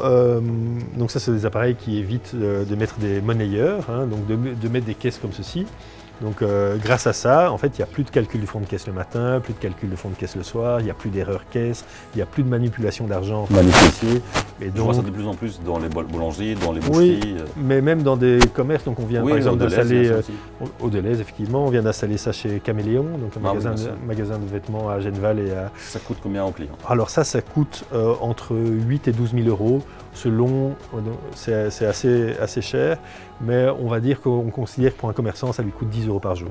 donc ça c'est des appareils qui évitent de mettre des monnayeurs, hein, donc de mettre des caisses comme ceci. Donc grâce à ça, en fait, il n'y a plus de calcul du fond de caisse le matin, plus de calcul de fond de caisse le soir, il n'y a plus d'erreur caisse, il n'y a plus de manipulation d'argent par les caissiers. Et Je vois donc, ça de plus en plus dans les boulangeries, dans les oui, boucheries. mais même dans des commerces, donc on vient Oui, par exemple au Deleuze, d'installer, il y a ça aussi. au Deleuze effectivement, on vient d'installer ça chez Caméléon, donc un Ah oui, bien sûr. magasin de vêtements à Genneval et à... Ça coûte combien au client? Alors ça coûte entre 8 et 12 000 euros, selon, c'est assez cher, mais on va dire qu'on considère que pour un commerçant, ça lui coûte 10 euros par jour.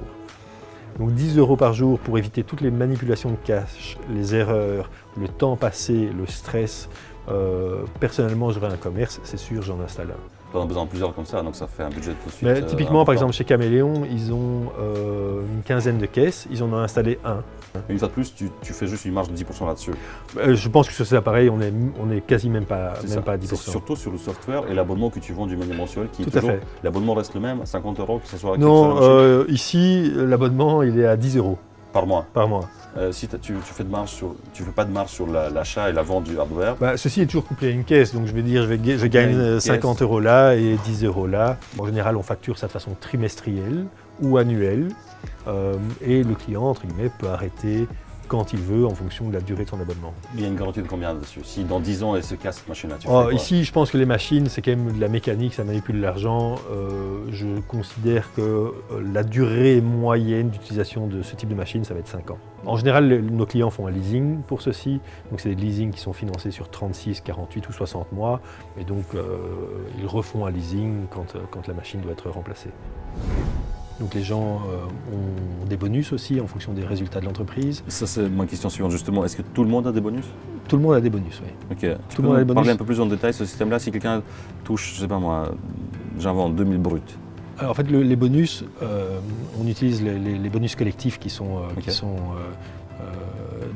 Donc 10 euros par jour pour éviter toutes les manipulations de cash, les erreurs, le temps passé, le stress. Personnellement, j'aurais un commerce, c'est sûr, j'en installe un. On a besoin de plusieurs comme ça, donc ça fait un budget tout de suite. Mais typiquement, par important. exemple, chez Caméléon, ils ont une quinzaine de caisses, ils en ont installé un. Une fois de plus, tu fais juste une marge de 10% là-dessus. Je pense que sur ces appareils, on est quasi même pas C'est ça. à C'est 10%. surtout sur le software et l'abonnement que tu vends du manière mensuelle qui est Tout à toujours. fait. L'abonnement reste le même, 50 euros, que ce soit Non, ici, l'abonnement, il est à 10 euros par mois. par mois. Si tu fais de marge sur, tu fais pas de marge sur l'achat et la vente du hardware. Bah, ceci est toujours couplé à une caisse, donc je vais dire, je gagne une 50 caisse. euros là et 10 euros là. En général, on facture ça de façon trimestrielle. ou annuel. Et le client, entre guillemets, peut arrêter quand il veut en fonction de la durée de son abonnement. Il y a une garantie de combien dessus? Si dans 10 ans elle se casse cette machine-là, tu fais quoi? Ici, je pense que les machines, c'est quand même de la mécanique, ça manipule l'argent. Je considère que la durée moyenne d'utilisation de ce type de machine, ça va être 5 ans. En général, nos clients font un leasing pour ceci. Donc c'est des leasings qui sont financés sur 36, 48 ou 60 mois. Et donc ils refont un leasing quand la machine doit être remplacée. Donc les gens ont des bonus aussi en fonction des résultats de l'entreprise. Ça c'est ma question suivante justement, est-ce que tout le monde a des bonus? Tout le monde a des bonus, oui. Ok. Tout le monde a des bonus. Parler un peu plus en détail de ce système-là, si quelqu'un touche, je sais pas moi, j'invente 2000 bruts. Alors en fait les bonus, on utilise les bonus collectifs qui sont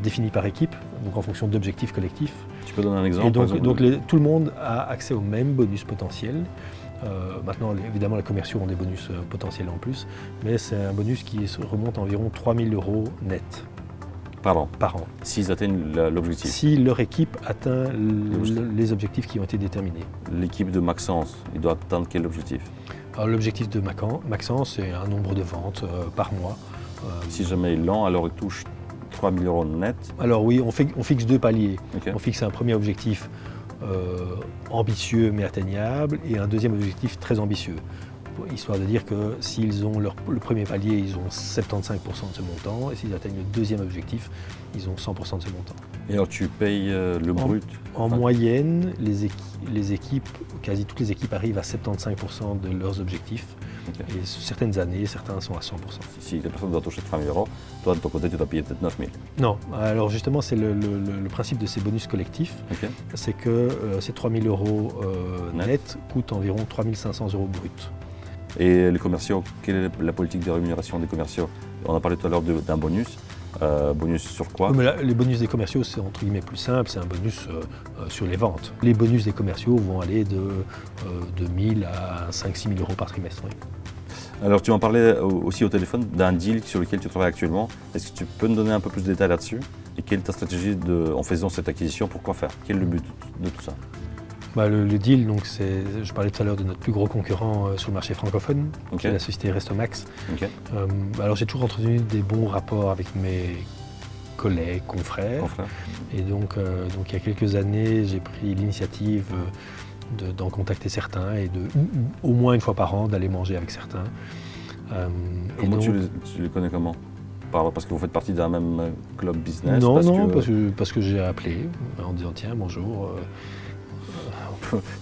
définis par équipe, donc en fonction d'objectifs collectifs. Tu peux donner un exemple? Et donc tout le monde a accès au même bonus potentiel. Maintenant, évidemment, les commerciaux ont des bonus potentiels en plus, mais c'est un bonus qui remonte à environ 3 000 € net. Par an? Par an. S'ils atteignent l'objectif? Si leur équipe atteint les objectifs qui ont été déterminés. L'équipe de Maxence, il doit atteindre quel objectif? Alors l'objectif de Maxence, c'est un nombre de ventes par mois. Si jamais il l'ont, alors il touche 3 000 € net? Alors oui, on fixe 2 paliers. Okay. On fixe un premier objectif ambitieux mais atteignable et un deuxième objectif très ambitieux. Histoire de dire que s'ils ont le premier palier, ils ont 75% de ce montant et s'ils atteignent le deuxième objectif, ils ont 100% de ce montant. Et alors tu payes le brut? En moyenne, les équipes, quasi toutes les équipes arrivent à 75% de leurs objectifs. Okay. Et sur certaines années, certains sont à 100%. Si la personne doit toucher 3 000 €, toi de ton côté tu dois payer peut-être 9 000. Non, alors justement c'est le principe de ces bonus collectifs, okay. C'est que ces 3 000 € net coûtent environ 3 500 € brut. Et les commerciaux, quelle est la politique de rémunération des commerciaux? On a parlé tout à l'heure d'un bonus. Bonus sur quoi? Oui, mais là, les bonus des commerciaux, c'est entre guillemets plus simple, c'est un bonus sur les ventes. Les bonus des commerciaux vont aller de 2 000 à 5 000 – 6 000 € par trimestre. Oui. Alors tu en parlais aussi au téléphone d'un deal sur lequel tu travailles actuellement. Est-ce que tu peux nous donner un peu plus de détails là-dessus? Et quelle est ta stratégie en faisant cette acquisition? Pourquoi faire? Quel est le but de tout ça? Le deal, donc je parlais tout à l'heure de notre plus gros concurrent sur le marché francophone, okay. Qui est la société Restomax. Okay. Alors j'ai toujours entretenu des bons rapports avec mes collègues, confrères. Et donc il y a quelques années, j'ai pris l'initiative d'en contacter certains et au moins une fois par an d'aller manger avec certains. Comment tu les connais comment? Parce que vous faites partie d'un même club business? Non, parce que j'ai appelé en disant tiens, bonjour.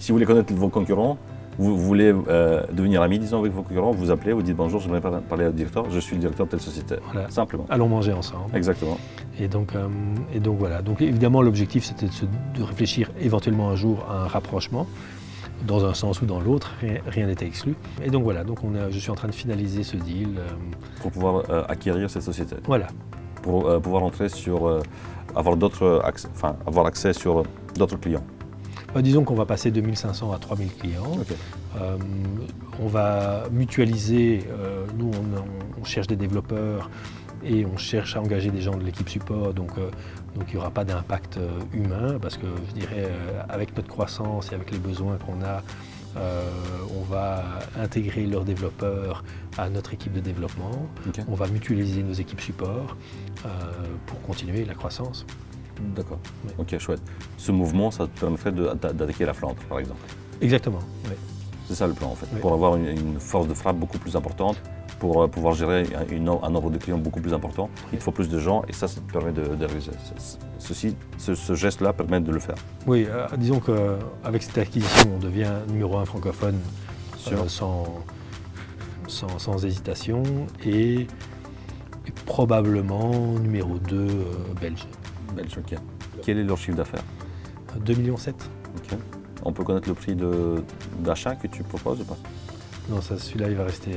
Si vous voulez connaître vos concurrents, vous voulez devenir ami, disons, avec vos concurrents, vous appelez, vous dites bonjour, j'aimerais parler au directeur, je suis le directeur de telle société. Voilà. Simplement. Allons manger ensemble. Exactement. Et donc voilà. Donc évidemment, l'objectif, c'était de réfléchir éventuellement un jour à un rapprochement, dans un sens ou dans l'autre, rien n'était exclu. Et donc voilà, je suis en train de finaliser ce deal. Pour pouvoir acquérir cette société. Voilà. Pour pouvoir entrer sur, avoir accès sur d'autres clients. Disons qu'on va passer de 1500 à 3000 clients. Okay. On va mutualiser, nous on cherche des développeurs et on cherche à engager des gens de l'équipe support, donc il n'y aura pas d'impact humain parce que je dirais avec notre croissance et avec les besoins qu'on a, on va intégrer leurs développeurs à notre équipe de développement. Okay. On va mutualiser nos équipes support pour continuer la croissance. D'accord, oui. Ok, chouette. Ce mouvement, ça te permettrait d'attaquer la Flandre, par exemple? Exactement, oui. C'est ça le plan, en fait, oui. Pour avoir une force de frappe beaucoup plus importante, pour pouvoir gérer un nombre de clients beaucoup plus important, oui. Il te faut plus de gens et ça te permet de réaliser. Ce geste-là permet de le faire. Oui, disons qu'avec cette acquisition, on devient numéro 1 francophone sans hésitation et probablement numéro 2 belge. Belge, ok. Quel est leur chiffre d'affaires? 2,7 millions. Ok. On peut connaître le prix d'achat que tu proposes ou pas? Non, celui-là, il va rester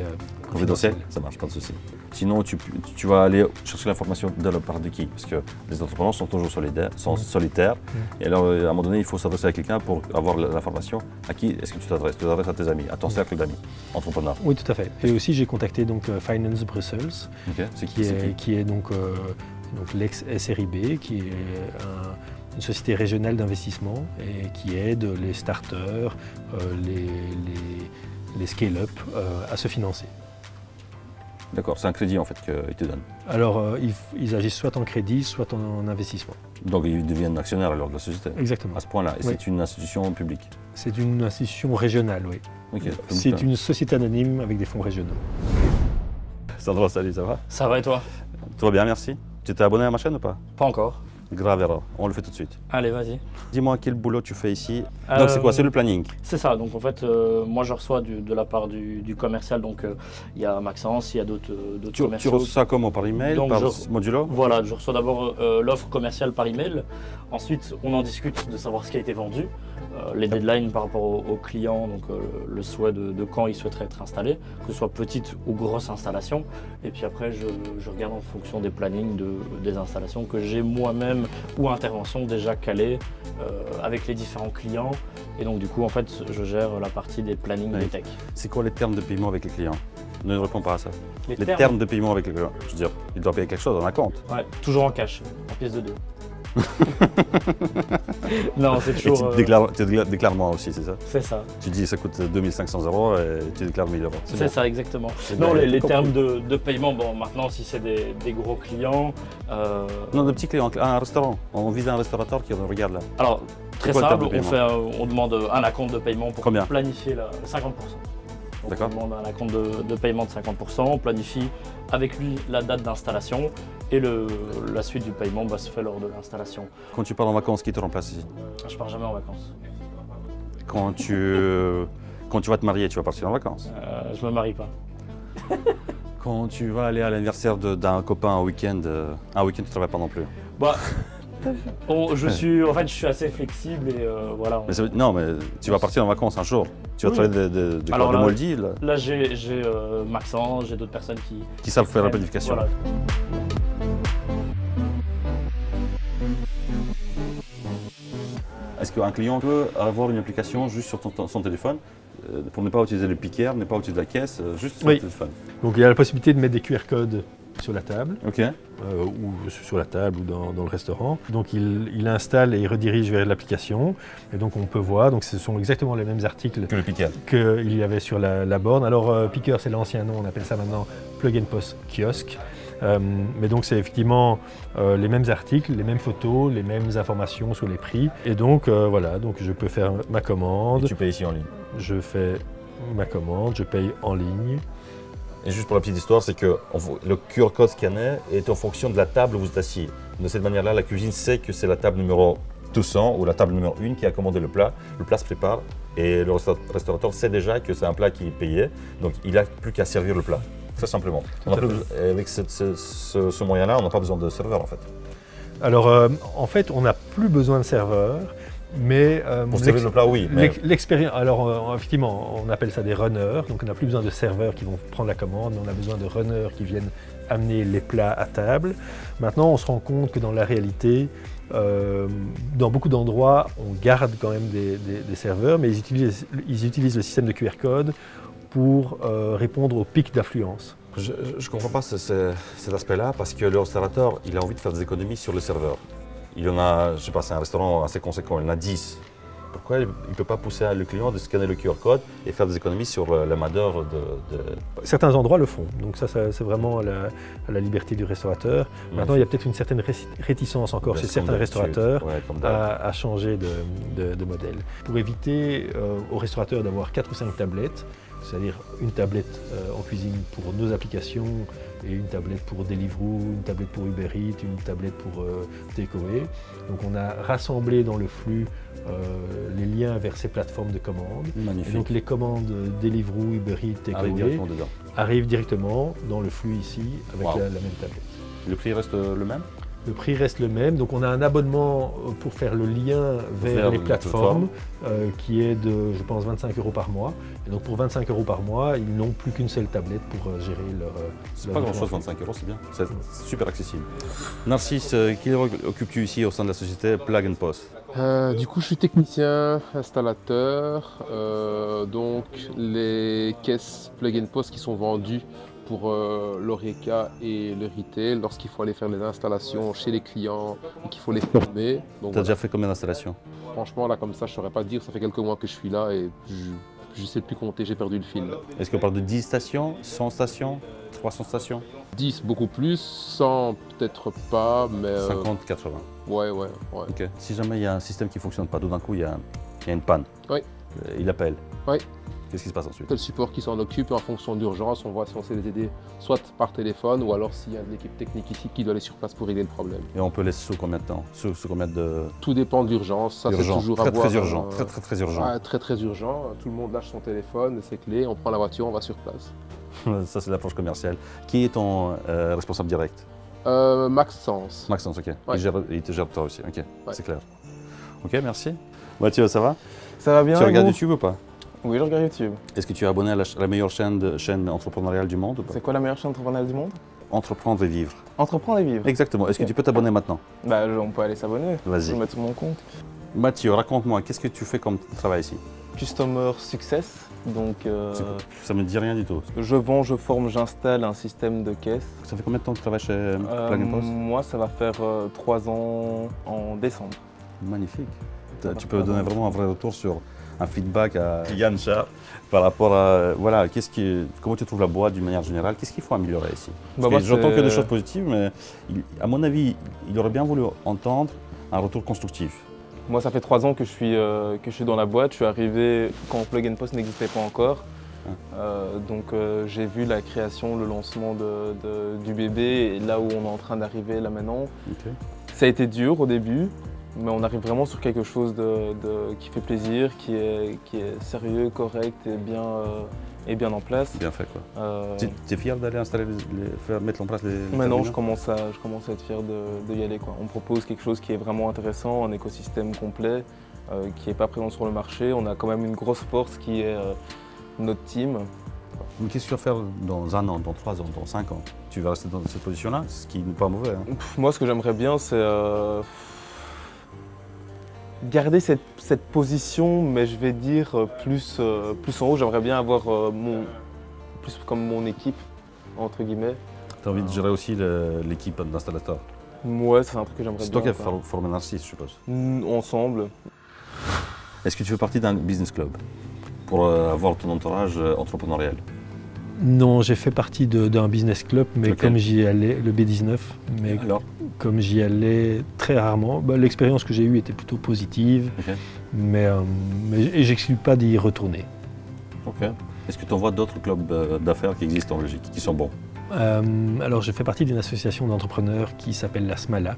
confidentiel. Ça marche, pas de souci. Sinon, tu vas aller chercher l'information de la part de qui? Parce que les entrepreneurs sont toujours solitaires. Et alors, à un moment donné, il faut s'adresser à quelqu'un pour avoir l'information. À qui est-ce que tu t'adresses? Tu t'adresses à tes amis, à ton cercle d'amis, entrepreneurs. Oui, tout à fait. Et aussi, j'ai contacté donc Finance Brussels, okay. qui est donc l'ex-SRIB, qui est une société régionale d'investissement et qui aide les starters, les scale-up à se financer. D'accord, c'est un crédit en fait qu'ils te donnent. Alors, ils agissent soit en crédit, soit en investissement. Donc ils deviennent actionnaires alors de la société. Exactement. À ce point-là. Et Oui. c'est une institution publique. C'est une institution régionale, oui. Ok. C'est une société anonyme avec des fonds régionaux. Sandro, salut, ça va? Ça va et toi? Tout va bien, merci. Tu t'es abonné à ma chaîne ou pas? Pas encore. Grave erreur, on le fait tout de suite. Allez, vas-y. Dis-moi quel boulot tu fais ici. Donc c'est quoi? C'est le planning? C'est ça, donc en fait, moi je reçois de la part du commercial, donc il y a Maxence, il y a d'autres Tu commerciaux. reçois ça comment? Par email? Donc, par je- modulo? Voilà, je reçois d'abord l'offre commerciale par email. Ensuite, on en discute de savoir ce qui a été vendu, les deadlines par rapport aux clients, donc le souhait de quand ils souhaiteraient être installés, que ce soit petite ou grosse installation. Et puis après, je regarde en fonction des plannings des installations que j'ai moi-même ou interventions déjà calées avec les différents clients. Et donc du coup, en fait, je gère la partie des plannings Oui. des tech. C'est quoi les termes de paiement avec les clients? Ne réponds pas à ça. Les Les termes de paiement avec les clients. Je veux dire, ils doivent payer quelque chose dans un compte. Ouais, toujours en cash, en pièces de 2. Non, c'est Et toujours. tu déclares moi aussi, c'est ça? C'est ça, Tu dis ça coûte 2500 € et tu déclares 1000 €. c'est ça exactement. C'est Non, bien, les compris. termes de paiement, bon, maintenant, si c'est des gros clients. Non, de petits clients, un restaurant. On vise un restaurateur qui regarde là. Alors, très quoi le terme simple, de on demande un acompte de paiement pour Combien? planifier 50%. Donc, D'accord. on demande un acompte de paiement de 50%, on planifie avec lui la date d'installation et la suite du paiement se fait lors de l'installation. Quand tu pars en vacances, qui te remplace ici? Je pars jamais en vacances. Quand tu vas te marier, tu vas partir en vacances. Je me marie pas. Quand tu vas aller à l'anniversaire d'un copain un week-end, tu ne travailles pas non plus. Bah, je suis assez flexible et voilà. Non, mais tu vas partir en vacances un jour. Tu vas Oui. travailler de Alors là- Maldives, là, Là, j'ai Maxence, j'ai d'autres personnes qui savent faire la planification. Voilà. Est-ce qu'un client peut avoir une application juste sur son téléphone pour ne pas utiliser le piquer, ne pas utiliser la caisse, juste sur Oui. le téléphone? Donc il y a la possibilité de mettre des QR codes sur la table, Ok. ou sur la table ou dans le restaurant. Donc il installe et il redirige vers l'application. Et donc on peut voir, donc ce sont exactement les mêmes articles Que le piquer. qu'il y avait sur la borne. Alors Picker, c'est l'ancien nom, on appelle ça maintenant Plug and Post Kiosque. Mais donc c'est effectivement les mêmes articles, les mêmes photos, les mêmes informations sur les prix. Et donc voilà, donc je peux faire ma commande, Tu payes ici en ligne. je fais ma commande, je paye en ligne. Et juste pour la petite histoire, c'est que le QR code scanné est en fonction de la table où vous êtes assis. De cette manière-là, la cuisine sait que c'est la table numéro 200 ou la table numéro 1 qui a commandé le plat se prépare et le restaurateur sait déjà que c'est un plat qui est payé, donc il n'a plus qu'à servir le plat, très simplement. Avec ce moyen-là, on n'a pas besoin de serveur en fait. Alors en fait, on n'a plus besoin de serveur, mais Pour servir le plat, oui, mais l'expérience. Alors effectivement, on appelle ça des runners, donc on n'a plus besoin de serveurs qui vont prendre la commande, mais on a besoin de runners qui viennent amener les plats à table. Maintenant, on se rend compte que dans la réalité, dans beaucoup d'endroits, on garde quand même des serveurs, mais ils utilisent le système de QR code pour répondre aux pics d'affluence. je ne comprends pas cet aspect-là parce que le restaurateur, il a envie de faire des économies sur le serveur. Il en a, je sais pas, c'est un restaurant assez conséquent, il en a 10. Pourquoi il ne peut pas pousser le client de scanner le QR code et faire des économies sur la main-d'œuvre de... Certains endroits le font, donc ça c'est vraiment à la liberté du restaurateur. Maintenant, il y a peut-être une certaine réticence encore chez certains restaurateurs à changer de modèle. Pour éviter aux restaurateurs d'avoir 4 ou 5 tablettes, c'est-à-dire une tablette en cuisine pour nos applications et une tablette pour Deliveroo, une tablette pour Uber Eats, une tablette pour Takeaway. Donc on a rassemblé dans le flux les liens vers ces plateformes de commandes. Magnifique. Et donc les commandes Deliveroo, Uber Eats, Takeaway arrivent directement dans le flux ici avec la même tablette. Le prix reste le même? Le prix reste le même, donc on a un abonnement pour faire le lien vers les plateformes qui est de, je pense, 25 € par mois. Et donc pour 25 € par mois, ils n'ont plus qu'une seule tablette pour gérer leur... C'est pas grand-chose, 25 €, c'est bien. C'est super accessible. Narcisse, qui occupes-tu ici au sein de la société Plug and Post? Du coup, je suis technicien, installateur. Donc les caisses Plug and Post qui sont vendues pour l'Horeca et le retail lorsqu'il faut aller faire les installations chez les clients et qu'il faut les former. Tu as déjà fait combien d'installations? Franchement, là comme ça, je ne saurais pas dire. Ça fait quelques mois que je suis là et Je sais plus compter, j'ai perdu le fil. Est-ce qu'on parle de 10 stations, 100 stations, 300 stations? 10, beaucoup plus, 100 peut-être pas, mais... 50, 80. Ouais. Ok. Si jamais il y a un système qui ne fonctionne pas, tout d'un coup il y a une panne, Oui. Il appelle. Oui. Qu'est-ce qui se passe ensuite? C'est le support qui s'en occupe et en fonction d'urgence, on voit si on sait les aider soit par téléphone ou alors s'il y a de l'équipe technique ici qui doit aller sur place pour régler le problème. Et on peut laisser sous combien de temps? Sous combien de... Tout dépend de l'urgence, ça c'est Urgent. toujours Très, à voir. très urgent. Très urgent. Ouais, très urgent. Tout le monde lâche son téléphone, ses clés, on prend la voiture, on va sur place. Ça c'est l'approche commerciale. Qui est ton responsable direct? Maxence. Maxence, ok. Ouais. Il te gère toi aussi, ok. Ouais. C'est clair. Ok, merci. Mathieu, ça va? Ça va bien? Tu regardes vous YouTube ou pas? Oui, je regarde YouTube. Est-ce que tu es abonné à la meilleure chaîne entrepreneuriale du monde ou pas? C'est quoi la meilleure chaîne entrepreneuriale du monde? Entreprendre et vivre. Entreprendre et vivre. Exactement. Est-ce que tu peux t'abonner maintenant? Bah, on peut aller s'abonner. Je Vas-y. vais mettre sur mon compte. Mathieu, raconte-moi, qu'est-ce que tu fais comme travail ici? Customer Success. Donc, Ça me dit rien du tout. je vends, je forme, j'installe un système de caisse. Ça fait combien de temps que tu travailles chez Plug & Post? Moi, ça va faire 3 ans en décembre. Magnifique. va Tu peux faire donner un- vraiment un vrai retour sur un feedback à Yann Char par rapport à voilà, comment tu trouves la boîte d'une manière générale? Qu'est-ce qu'il faut améliorer ici? Bah, moi, J'entends c'est- que des choses positives, mais à mon avis, il aurait bien voulu entendre un retour constructif. Moi, ça fait 3 ans que je suis dans la boîte. Je suis arrivé quand Plug & Post n'existait pas encore. Donc j'ai vu la création, le lancement du bébé et là où on est en train d'arriver là maintenant. Ok. Ça a été dur au début, mais on arrive vraiment sur quelque chose qui fait plaisir, qui est sérieux, correct et bien en place. Bien fait quoi. Euh, Tu es fier d'aller installer, mettre en place les Maintenant, terminaux? je commence à être fier de y aller, quoi. On propose quelque chose qui est vraiment intéressant, un écosystème complet, qui n'est pas présent sur le marché. On a quand même une grosse force qui est notre team. Mais qu'est-ce que tu vas faire dans 1 an, dans 3 ans, dans 5 ans? Tu vas rester dans cette position-là, ce qui n'est pas mauvais. Hein. Moi, ce que j'aimerais bien, c'est garder cette position, mais je vais dire plus en haut. J'aimerais bien avoir plus comme mon équipe, entre guillemets. Tu as envie de gérer aussi l'équipe d'installateurs. Ouais, c'est un truc que j'aimerais bien. C'est toi qui as quoi. formé Narcisse, je suppose. Ensemble. Est-ce que tu fais partie d'un business club pour avoir ton entourage entrepreneurial? Non, j'ai fait partie d'un business club, mais Lequel? comme j'y allais, le B19, mais Alors? comme j'y allais très rarement, l'expérience que j'ai eue était plutôt positive, Ok. mais j'exclus pas d'y retourner. Ok. Est-ce que tu en vois d'autres clubs d'affaires qui existent en Belgique, qui sont bons? Alors, je fais partie d'une association d'entrepreneurs qui s'appelle la SMALA,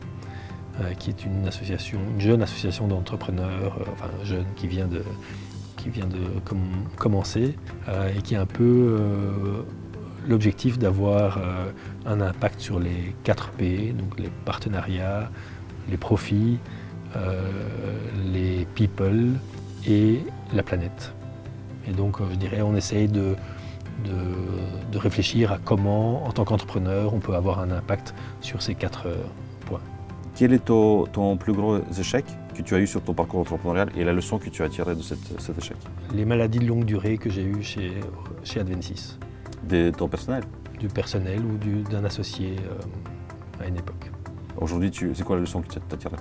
qui est une jeune association d'entrepreneurs, enfin jeune, qui vient de commencer et qui a un peu l'objectif d'avoir un impact sur les 4 P, donc les partenariats, les profits, les people et la planète. Et donc, je dirais, on essaye de réfléchir à comment, en tant qu'entrepreneur, on peut avoir un impact sur ces 4 points. Quel est ton plus gros échec que tu as eu sur ton parcours entrepreneurial et la leçon que tu as tirée de cet échec? Les maladies de longue durée que j'ai eues chez Advensis, Ton personnel? du personnel ou d'un associé à une époque. Aujourd'hui, c'est quoi la leçon que tu as tirée?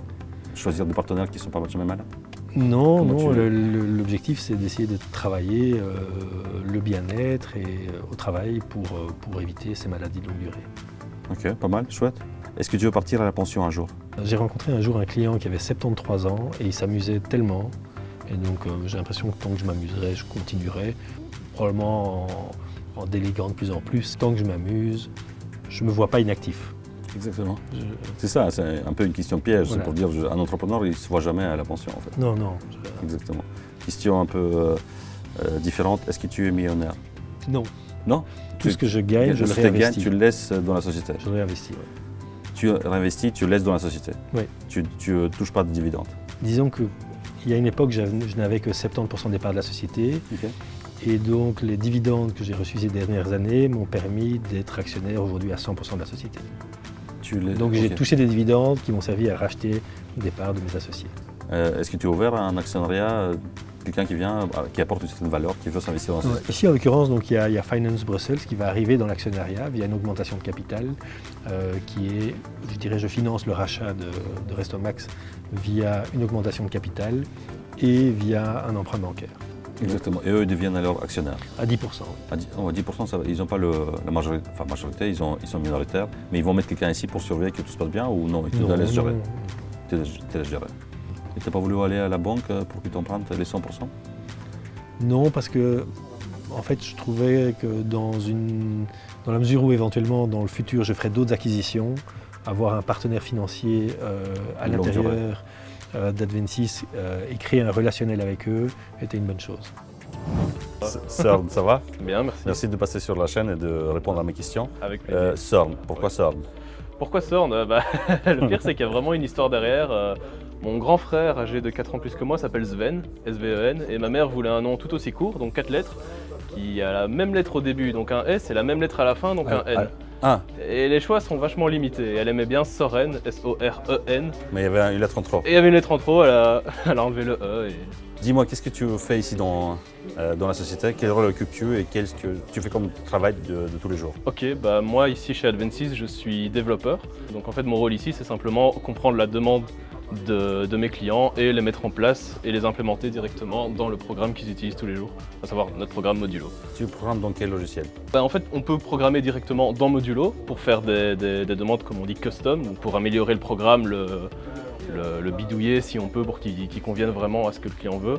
Choisir des partenaires qui ne sont pas jamais malades? Non, Comment l'objectif c'est d'essayer de travailler le bien-être et au travail pour éviter ces maladies de longue durée. Ok, pas mal, chouette. Est-ce que tu veux partir à la pension un jour? J'ai rencontré un jour un client qui avait 73 ans et il s'amusait tellement. Et donc j'ai l'impression que tant que je m'amuserai, je continuerai. Probablement en déléguant de plus en plus. Tant que je m'amuse, je ne me vois pas inactif. Exactement. C'est ça, c'est un peu une question piège. Voilà. C'est pour dire un entrepreneur, il ne se voit jamais à la pension en fait. Non. Exactement. Question un peu différente, est-ce que tu es millionnaire? Non. Non? Tout ce que je gagne, je le réinvestis. Tu le laisses dans la société. Je le réinvestis, ouais. Tu réinvestis, tu le laisses dans la société. Oui. Tu ne touches pas de dividendes. Disons qu'il y a une époque, je n'avais que 70% des parts de la société. Ok. Et donc les dividendes que j'ai reçus ces dernières années m'ont permis d'être actionnaire aujourd'hui à 100% de la société. Donc j'ai touché des dividendes qui m'ont servi à racheter des parts de mes associés. Est-ce que tu es ouvert à un actionnariat, quelqu'un qui vient, qui apporte une certaine valeur, qui veut s'investir dans la société? Ici en l'occurrence, il y a Finance Brussels qui va arriver dans l'actionnariat via une augmentation de capital qui est, je dirais, je finance le rachat de Restomax via une augmentation de capital et via un emprunt bancaire. Exactement. Et eux, ils deviennent alors actionnaires. À 10%. À 10%, ça va. Ils n'ont pas la majorité, enfin majorité, ils sont minoritaires, mais ils vont mettre quelqu'un ici pour surveiller que tout se passe bien ou non, ils te laissent gérer. Te laissent gérer. Et tu n'as pas voulu aller à la banque pour qu'ils t'empruntent les 100%? Non, parce que en fait, je trouvais que dans la mesure où éventuellement dans le futur je ferai d'autres acquisitions, avoir un partenaire financier à l'intérieur d'Advensys et créer un relationnel avec eux était une bonne chose. Sorn, ça va? Bien, merci. Merci de passer sur la chaîne et de répondre à mes questions. Avec plaisir. Sorn, pourquoi Sorn? Pourquoi Sorn? Le pire, c'est qu'il y a vraiment une histoire derrière. Mon grand frère, âgé de 4 ans plus que moi, s'appelle Sven, S-V-E-N, et ma mère voulait un nom tout aussi court, donc 4 lettres, qui a la même lettre au début, donc un S, et la même lettre à la fin, donc un N. Et les choix sont vachement limités. Elle aimait bien Soren, S-O-R-E-N. Mais il y avait une lettre en trop. Et il y avait une lettre en trop, elle a enlevé le E. Dis-moi, qu'est-ce que tu fais ici dans la société? Quel rôle occupes-tu et qu'est-ce que tu fais comme travail de tous les jours? Ok, moi ici chez Advensys, je suis développeur. Donc en fait, mon rôle ici, c'est simplement comprendre la demande de mes clients et les mettre en place et les implémenter directement dans le programme qu'ils utilisent tous les jours, à savoir notre programme Modulo. Tu programmes dans quel logiciel? En fait, on peut programmer directement dans Modulo pour faire des demandes, comme on dit, custom, donc pour améliorer le programme, le bidouiller si on peut pour qu'il convienne vraiment à ce que le client veut.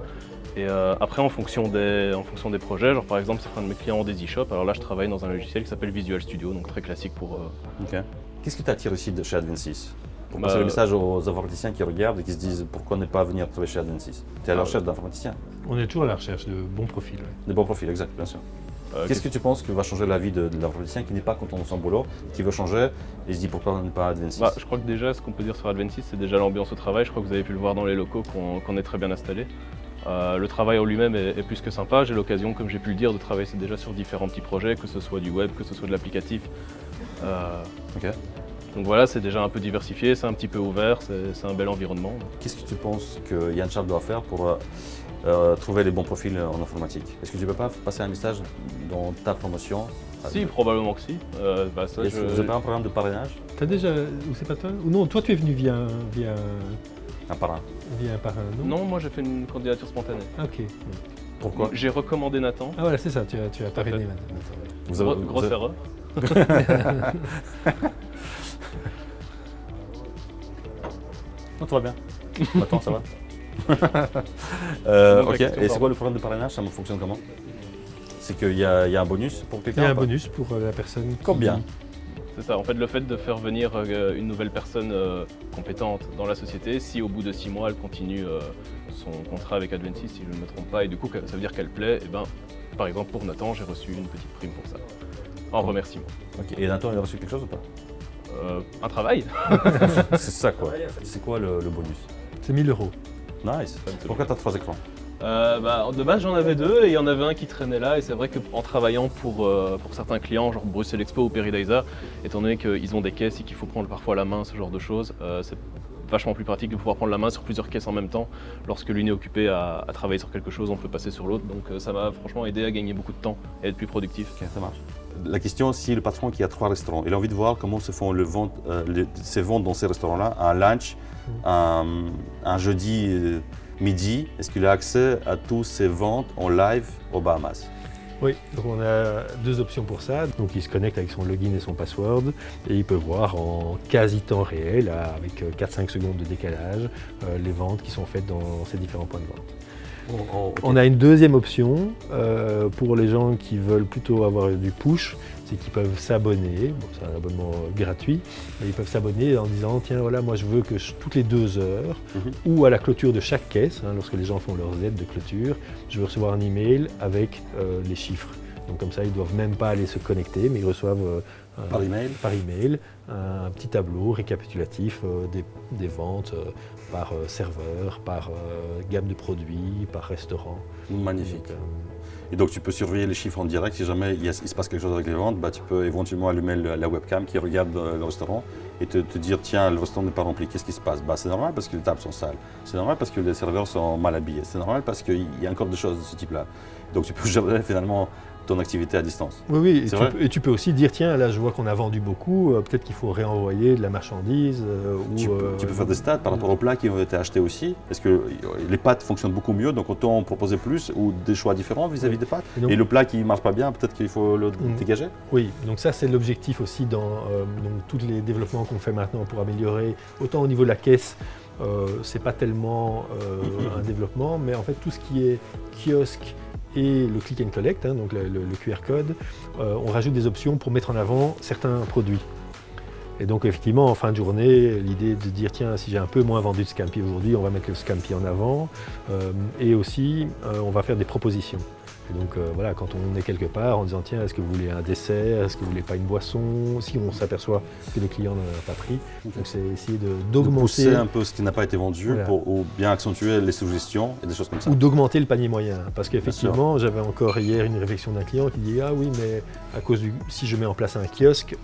Et après, en fonction des projets, genre par exemple, certains de mes clients ont des e-shops, alors là je travaille dans un logiciel qui s'appelle Visual Studio, donc très classique pour... Ok. Qu'est-ce qui t'attire ici chez Advensys? Pour passer le message aux informaticiens qui regardent et qui se disent pourquoi ne pas venir travailler chez Advensys? Tu es à la recherche d'informaticiens? On est toujours à la recherche de bons profils. Ouais. De bons profils, exact, bien sûr. Qu'est-ce que tu penses que va changer la vie de l'informaticien qui n'est pas content de son boulot, qui veut changer et se dit pourquoi ne pas Advensys? Je crois que déjà, ce qu'on peut dire sur Advensys, c'est déjà l'ambiance au travail. Je crois que vous avez pu le voir dans les locaux qu'on est très bien installé. Le travail en lui-même est plus que sympa. J'ai l'occasion, comme j'ai pu le dire, de travailler déjà sur différents petits projets, que ce soit du web, que ce soit de l'applicatif. Ok. Donc voilà, c'est déjà un peu diversifié, c'est un petit peu ouvert, c'est un bel environnement. Qu'est-ce que tu penses que Yann Charles doit faire pour trouver les bons profils en informatique? Est-ce que tu ne peux pas passer un message dans ta promotion? Si, probablement que si. Est-ce que vous n'avez pas un programme de parrainage? T'as déjà, ou c'est pas toi? Ou non, toi tu es venu via un parrain? Via un parrain, non? Non, moi j'ai fait une candidature spontanée. Ok. Pourquoi? J'ai recommandé Nathan. Ah voilà, c'est ça, tu as parrainé Nathan. Grosse erreur. Non, tout va bien. Attends, ça va. Ok, et c'est quoi le programme de parrainage? Ça fonctionne comment? C'est qu'il y a un bonus pour quelqu'un? Il y a un bonus pour la personne. Combien? C'est ça, en fait le fait de faire venir une nouvelle personne compétente dans la société, si au bout de 6 mois elle continue son contrat avec Advensys, si je ne me trompe pas, et du coup ça veut dire qu'elle plaît, et par exemple pour Nathan j'ai reçu une petite prime pour ça, en remerciement. Ok, et Nathan il a reçu quelque chose ou pas? Un travail. C'est ça quoi. C'est quoi le bonus? C'est 1000 €. Nice. Pourquoi tu as 3 écrans? De base j'en avais 2 et il y en avait un qui traînait là, et c'est vrai qu'en travaillant pour certains clients, genre Bruxelles Expo ou Peridaisa, étant donné qu'ils ont des caisses et qu'il faut prendre parfois la main, ce genre de choses, c'est vachement plus pratique de pouvoir prendre la main sur plusieurs caisses en même temps. Lorsque l'une est occupée à travailler sur quelque chose, on peut passer sur l'autre, donc ça m'a franchement aidé à gagner beaucoup de temps et être plus productif. Ok, ça marche. La question, si le patron qui a 3 restaurants, il a envie de voir comment se font ces ventes dans ces restaurants-là, un lunch, un jeudi midi, est-ce qu'il a accès à tous ces ventes en live aux Bahamas? Oui, donc on a 2 options pour ça. Donc il se connecte avec son login et son password et il peut voir en quasi temps réel, avec 4-5 secondes de décalage, les ventes qui sont faites dans ces différents points de vente. Okay. On a une deuxième option pour les gens qui veulent plutôt avoir du push, c'est qu'ils peuvent s'abonner, bon, c'est un abonnement gratuit, mais ils peuvent s'abonner en disant tiens voilà moi je veux que toutes les 2 heures ou à la clôture de chaque caisse, lorsque les gens font leurs aides de clôture, je veux recevoir un email avec les chiffres. Donc comme ça ils ne doivent même pas aller se connecter, mais ils reçoivent par email un petit tableau récapitulatif des ventes par serveur, par gamme de produits, par restaurant. Magnifique. Et donc tu peux surveiller les chiffres en direct. Si jamais il se passe quelque chose avec les ventes, tu peux éventuellement allumer la webcam qui regarde le restaurant et te dire tiens, le restaurant n'est pas rempli, qu'est-ce qui se passe? C'est normal parce que les tables sont sales, c'est normal parce que les serveurs sont mal habillés, c'est normal parce qu'il y a encore des choses de ce type-là. Donc tu peux finalement ton activité à distance. Oui, C'est vrai. et tu peux aussi dire, tiens, là je vois qu'on a vendu beaucoup, peut-être qu'il faut réenvoyer de la marchandise. Tu peux faire des stats par rapport aux plats qui ont été achetés aussi. Est-ce que les pâtes fonctionnent beaucoup mieux, donc autant en proposer plus ou des choix différents vis-à-vis des pâtes. Et le plat qui ne marche pas bien, peut-être qu'il faut le dégager. Oui, donc ça c'est l'objectif aussi dans tous les développements qu'on fait maintenant pour améliorer, autant au niveau de la caisse, c'est pas tellement un développement, mais en fait tout ce qui est kiosque et le click and collect, donc le QR code, on rajoute des options pour mettre en avant certains produits. Et donc effectivement, en fin de journée, l'idée de dire tiens, si j'ai un peu moins vendu de Scampi aujourd'hui, on va mettre le Scampi en avant. Et aussi, on va faire des propositions. Et donc voilà, quand on est quelque part en disant tiens, est-ce que vous voulez un dessert, est-ce que vous voulez pas une boisson, si on s'aperçoit que le client n'en a pas pris. Donc c'est essayer d'augmenter. Pousser un peu ce qui n'a pas été vendu ou bien accentuer les suggestions et des choses comme ça. Ou d'augmenter le panier moyen. Parce qu'effectivement, j'avais encore hier une réflexion d'un client qui dit ah oui, mais à cause si je mets en place un kiosque,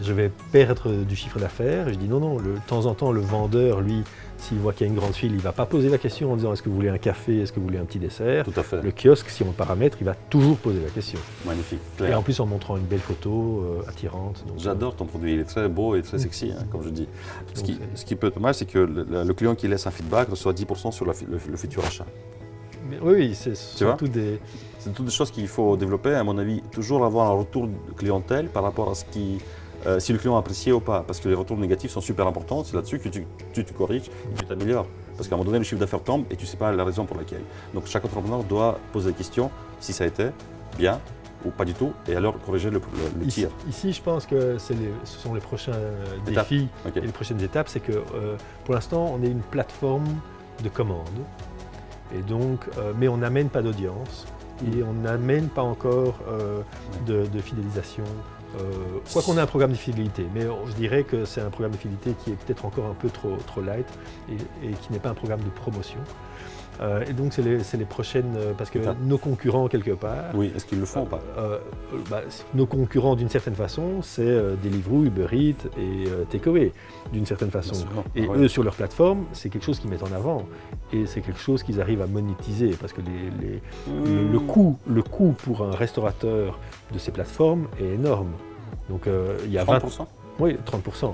je vais perdre du chiffre d'affaires. Et je dis non, de temps en temps, le vendeur, lui, s'il voit qu'il y a une grande file, il ne va pas poser la question en disant est-ce que vous voulez un café, est-ce que vous voulez un petit dessert. Tout à fait. Le kiosque, si on le paramètre, il va toujours poser la question. Magnifique, clair. Et en plus en montrant une belle photo attirante. J'adore ton produit, il est très beau et très sexy, comme je dis. Ce qui peut être mal, c'est que le client qui laisse un feedback reçoit 10% sur le futur achat. Mais oui, c'est toutes des choses qu'il faut développer, à mon avis, toujours avoir un retour de clientèle par rapport à ce qui... si le client a apprécié ou pas, parce que les retours négatifs sont super importants, c'est là-dessus que tu te corriges et tu t'améliores. Parce qu'à un moment donné, le chiffre d'affaires tombe et tu ne sais pas la raison pour laquelle. Donc chaque entrepreneur doit poser la question si ça a été bien ou pas du tout, et alors corriger le tir. Ici, je pense que ce sont les prochains défis et les prochaines étapes, c'est que pour l'instant, on est une plateforme de commande, et donc, mais on n'amène pas d'audience, et on n'amène pas encore de fidélisation. Quoi qu'on ait un programme de fidélité, mais je dirais que c'est un programme de fidélité qui est peut-être encore un peu trop light et qui n'est pas un programme de promotion. Et donc c'est les prochaines, parce que nos concurrents quelque part… Oui, est-ce qu'ils le font ou pas nos concurrents d'une certaine façon, c'est Deliveroo, Uber Eats et Takeaway d'une certaine façon. Et eux sur leur plateforme, c'est quelque chose qu'ils mettent en avant et c'est quelque chose qu'ils arrivent à monétiser parce que le coût pour un restaurateur de ces plateformes est énorme. Donc il y a 30%. Oui, 30%.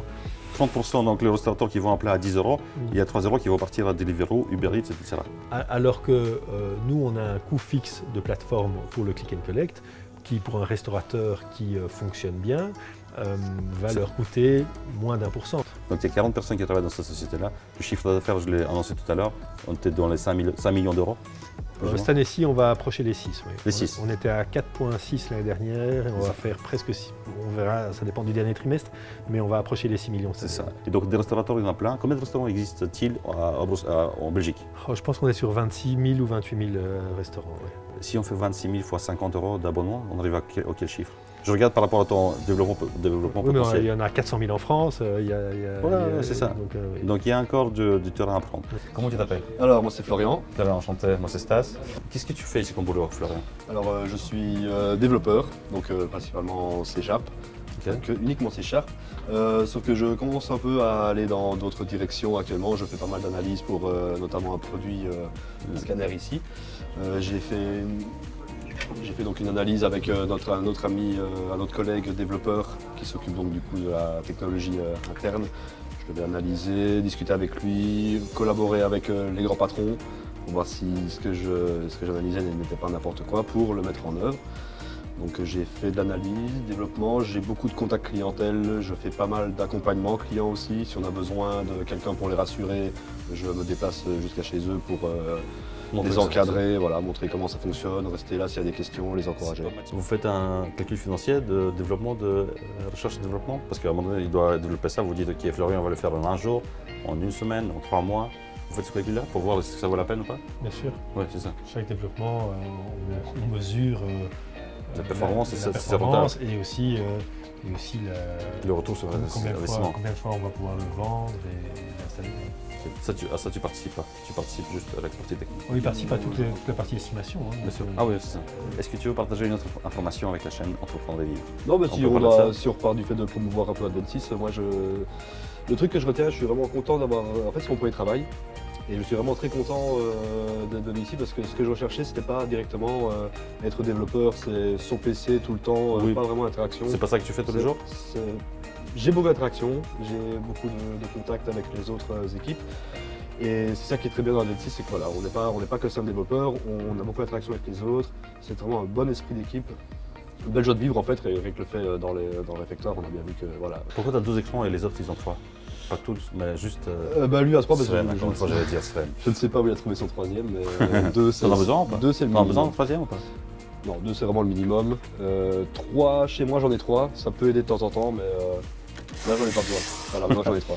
30%, donc les restaurateurs qui vont un plat à 10 €, il y a 3 € qui vont partir à Deliveroo, Uber Eats, etc. Alors que nous, on a un coût fixe de plateforme pour le click and collect qui, pour un restaurateur qui fonctionne bien, va leur coûter moins d'1%. Donc il y a 40 personnes qui travaillent dans cette société-là. Le chiffre d'affaires, je l'ai annoncé tout à l'heure, on était dans les 5 millions d'euros. Cette année-ci, on va approcher les 6. Oui. Les 6. On était à 4,6 l'année dernière et on va faire presque 6. On verra, ça dépend du dernier trimestre, mais on va approcher les 6 millions. C'est ça. Et donc des restaurateurs, il y en a plein. Combien de restaurants existent-ils en Belgique? Je pense qu'on est sur 26 000 ou 28 000 restaurants. Ouais. Si on fait 26 000 fois 50 € d'abonnement, on arrive à quel chiffre? Je regarde par rapport à ton développement potentiel. Il y en a 400 000 en France. C'est ça. Donc il y a encore du terrain à prendre. Comment tu t'appelles? Alors moi c'est Florian. Enchanté, moi c'est Stas. Qu'est-ce que tu fais ici comme boulot, Florian? Alors je suis développeur, donc principalement C#. Donc uniquement C#. Sauf que je commence un peu à aller dans d'autres directions actuellement. Je fais pas mal d'analyses pour notamment un produit scanner ici. J'ai fait donc une analyse avec un autre ami, un autre collègue développeur qui s'occupe donc du coup de la technologie interne. Je devais analyser, discuter avec lui, collaborer avec les grands patrons pour voir si ce que j'analysais n'était pas n'importe quoi pour le mettre en œuvre. Donc j'ai fait de l'analyse, développement, j'ai beaucoup de contacts clientèle, je fais pas mal d'accompagnement client aussi. Si on a besoin de quelqu'un pour les rassurer, je me déplace jusqu'à chez eux pour les encadrer, voilà, montrer comment ça fonctionne, rester là s'il y a des questions, les encourager. Vous faites un calcul financier de développement, de recherche et développement? Parce qu'à un moment donné, il doit développer ça, vous dites ok, Florian, on va le faire en un jour, en une semaine, en 3 mois. Vous faites ce calcul-là pour voir si ça vaut la peine ou pas? Bien sûr. Oui, c'est ça. Chaque développement, on mesure la performance, et aussi le retour sur l'investissement. Combien de fois on va pouvoir le vendre et l'installer. Ça, tu participes pas. Tu participes juste à la partie technique. Oui, il participe à toute la partie estimation. Bien sûr. Ah oui, c'est ça. Est-ce que tu veux partager une autre information avec la chaîne Entreprendre et Vivre? Non, mais si on repart du fait de promouvoir un peu Advent 6, moi le truc que je retiens, je suis vraiment content d'avoir. En fait, c'est mon premier travail. Et je suis vraiment très content d'être venu ici parce que ce que je recherchais, c'était pas directement être développeur, c'est son PC tout le temps, Oui. pas vraiment d'interaction. C'est pas ça que tu fais tous les jours? J'ai beaucoup d'interaction, j'ai beaucoup de contacts avec les autres équipes. Et c'est ça qui est très bien dans Dead6, c'est que voilà, on n'est pas que seul développeur, on a beaucoup d'interaction avec les autres, c'est vraiment un bon esprit d'équipe. Une belle joie de vivre en fait, avec le fait dans le réfectoire, on a bien vu que voilà. Pourquoi tu as 12 écrans et les autres ils ont 3? Pas tous, mais juste. Lui à 3 parce que Sven, encore une fois, j'allais dire Sven. je ne sais pas où il a trouvé son troisième, mais 2 c'est. T'en as besoin ou pas? 2 c'est le T'en as minimum. besoin d'un troisième ou pas? Non, 2 c'est vraiment le minimum. 3 chez moi j'en ai 3, ça peut aider de temps en temps, mais là j'en ai pas besoin. Voilà, maintenant j'en ai 3.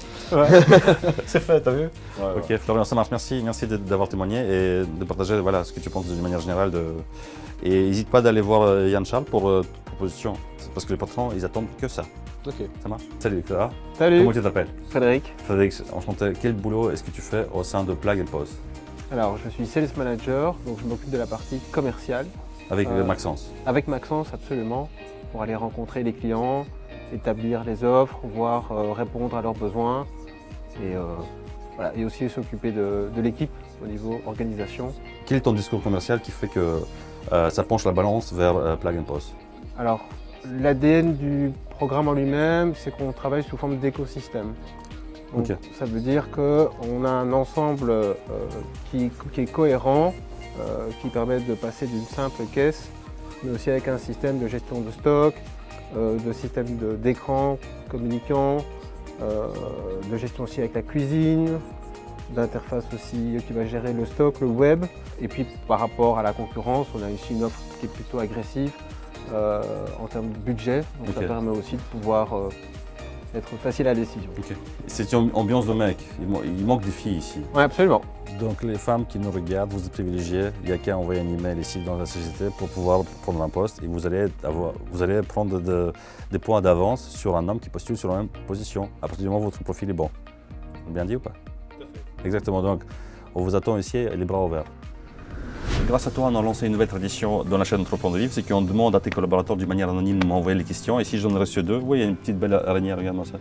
C'est fait, t'as vu? Ouais, Ok, Florian, ça marche. Merci d'avoir témoigné et de partager voilà, ce que tu penses d'une manière générale. Et n'hésite pas d'aller voir Yann Charles pour toute proposition. Parce que les patrons, ils attendent que ça. Ok. Ça marche? Salut Clara. Salut, Comment tu t'appelles? Frédéric. Frédéric, enchanté. Quel boulot est-ce que tu fais au sein de Plug & Pause? Alors, je suis sales manager, donc je m'occupe de la partie commerciale. Avec Maxence. Avec Maxence, absolument, pour aller rencontrer les clients, établir les offres, voir répondre à leurs besoins et, voilà, et aussi s'occuper de l'équipe au niveau organisation. Quel est ton discours commercial qui fait que ça penche la balance vers Plug & Pause? Alors, l'ADN du programme en lui-même, c'est qu'on travaille sous forme d'écosystème. Donc, Ok. ça veut dire qu'on a un ensemble qui est cohérent, qui permet de passer d'une simple caisse, mais aussi avec un système de gestion de stock, de système d'écran communicant, de gestion aussi avec la cuisine, d'interface aussi qui va gérer le stock, le web. Et puis par rapport à la concurrence, on a ici une offre qui est plutôt agressive en termes de budget. Donc ça permet aussi de pouvoir être facile à la décision. Ok. C'est une ambiance de mec. Il manque des filles ici. Oui, absolument. Donc les femmes qui nous regardent, vous êtes privilégiées. Il n'y a qu'à envoyer un email ici dans la société pour pouvoir prendre un poste et vous allez prendre des points d'avance sur un homme qui postule sur la même position. À partir du moment où votre profil est bon. Bien dit ou pas? Tout à fait. Exactement. Donc on vous attend ici les bras ouverts. Grâce à toi, on a lancé une nouvelle tradition dans la chaîne Entreprendre Vivre, c'est qu'on demande à tes collaborateurs d'une manière anonyme de m'envoyer les questions. Et si j'en ai reçu 2, oui, il y a une petite belle araignée, regarde-moi ça.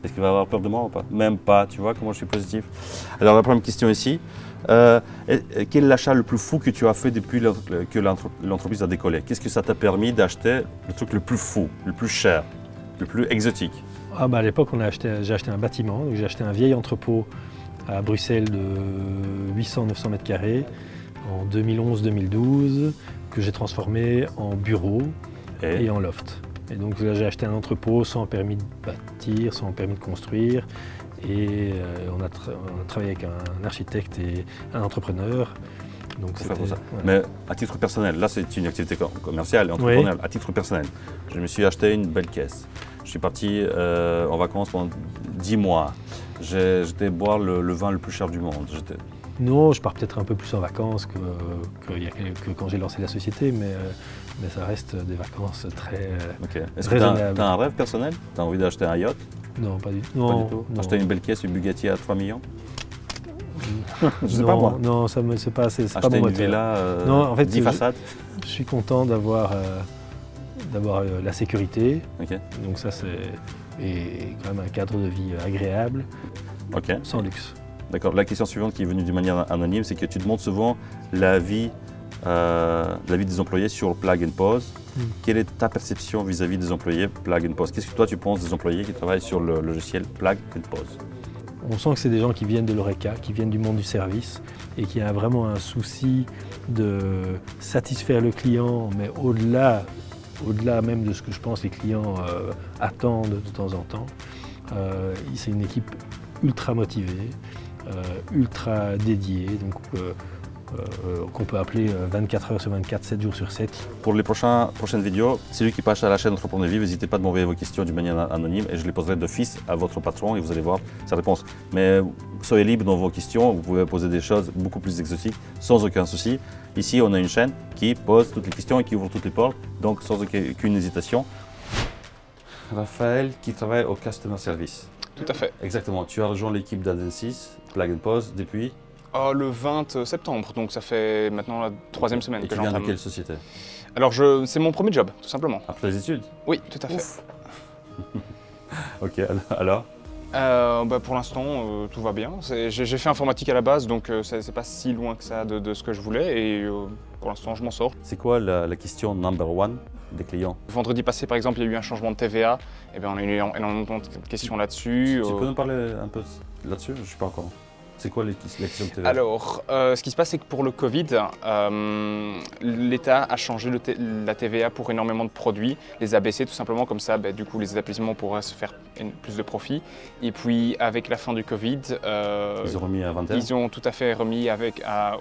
Est-ce qu'il va avoir peur de moi ou pas? Même pas, tu vois comment je suis positif. Alors la première question ici, quel est l'achat le plus fou que tu as fait depuis que l'entreprise a décollé? Qu'est-ce que ça t'a permis d'acheter le truc le plus fou, le plus cher, le plus exotique? À l'époque, j'ai acheté un bâtiment, donc j'ai acheté un vieil entrepôt à Bruxelles de 800-900 mètres carrés en 2011-2012 que j'ai transformé en bureau et en loft. Et donc là, j'ai acheté un entrepôt sans permis de bâtir, sans permis de construire. Et on a travaillé avec un architecte et un entrepreneur. Donc c'était ça. Ouais. Mais à titre personnel, là c'est une activité commerciale et entrepreneuriale. Oui. À titre personnel, je me suis acheté une belle caisse. Je suis parti en vacances pendant 10 mois. J'étais boire le vin le plus cher du monde. Non, je pars peut-être un peu plus en vacances que quand j'ai lancé la société, mais ça reste des vacances très Est-ce que tu as un rêve personnel? Tu as envie d'acheter un yacht? Non, pas du tout. Non, pas du tout. Acheter une belle caisse, une Bugatti à 3 millions? Je sais pas moi. Non, c'est pas mon moteur. Acheter une villa, non, en fait, 10 façades? Je suis content d'avoir la sécurité. Okay. Donc ça, c'est quand même un cadre de vie agréable, sans luxe. D'accord. La question suivante qui est venue d'une manière anonyme, c'est que tu demandes souvent la vie des employés sur Plug & Pause. Quelle est ta perception vis-à-vis des employés Plug & Pause? Qu'est-ce que toi tu penses des employés qui travaillent sur le logiciel Plug & Pause? On sent que c'est des gens qui viennent de l'Oreca, qui viennent du monde du service et qui a vraiment un souci de satisfaire le client, mais au-delà même de ce que je pense les clients attendent de temps en temps. C'est une équipe ultra motivée, ultra dédiée, donc qu'on peut appeler 24 heures sur 24, 7 jours sur 7. Pour les prochaines vidéos, celui qui passe à la chaîne Entreprendre Vivre, n'hésitez pas de m'envoyer vos questions d'une manière anonyme et je les poserai d'office à votre patron et vous allez voir sa réponse. Mais soyez libre dans vos questions, vous pouvez poser des choses beaucoup plus exotiques sans aucun souci. Ici, on a une chaîne qui pose toutes les questions et qui ouvre toutes les portes, donc sans aucune hésitation. Raphaël qui travaille au Customer Service. Tout à fait. Exactement. Tu as rejoint l'équipe d'Aden6, Plug & Pause, depuis le 20 septembre, donc ça fait maintenant la 3e semaine que j'entame. Tu viens de quelle société? Alors c'est mon premier job, tout simplement. Après les études? Oui, tout à fait. Ok, alors Pour l'instant, tout va bien. J'ai fait informatique à la base, donc c'est pas si loin que ça de ce que je voulais et pour l'instant, je m'en sors. C'est quoi la question number one des clients? Vendredi passé, par exemple, il y a eu un changement de TVA. Et bien, on a eu énormément de questions là-dessus. Tu peux nous parler un peu là-dessus? Je ne suis pas encore. C'est quoi les questions de TVA? Alors, ce qui se passe, c'est que pour le Covid, l'État a changé la TVA pour énormément de produits, les a baissés tout simplement, comme ça, du coup, les établissements pourraient se faire plus de profit. Et puis, avec la fin du Covid, ils ont remis à 21? Ils ont tout à fait remis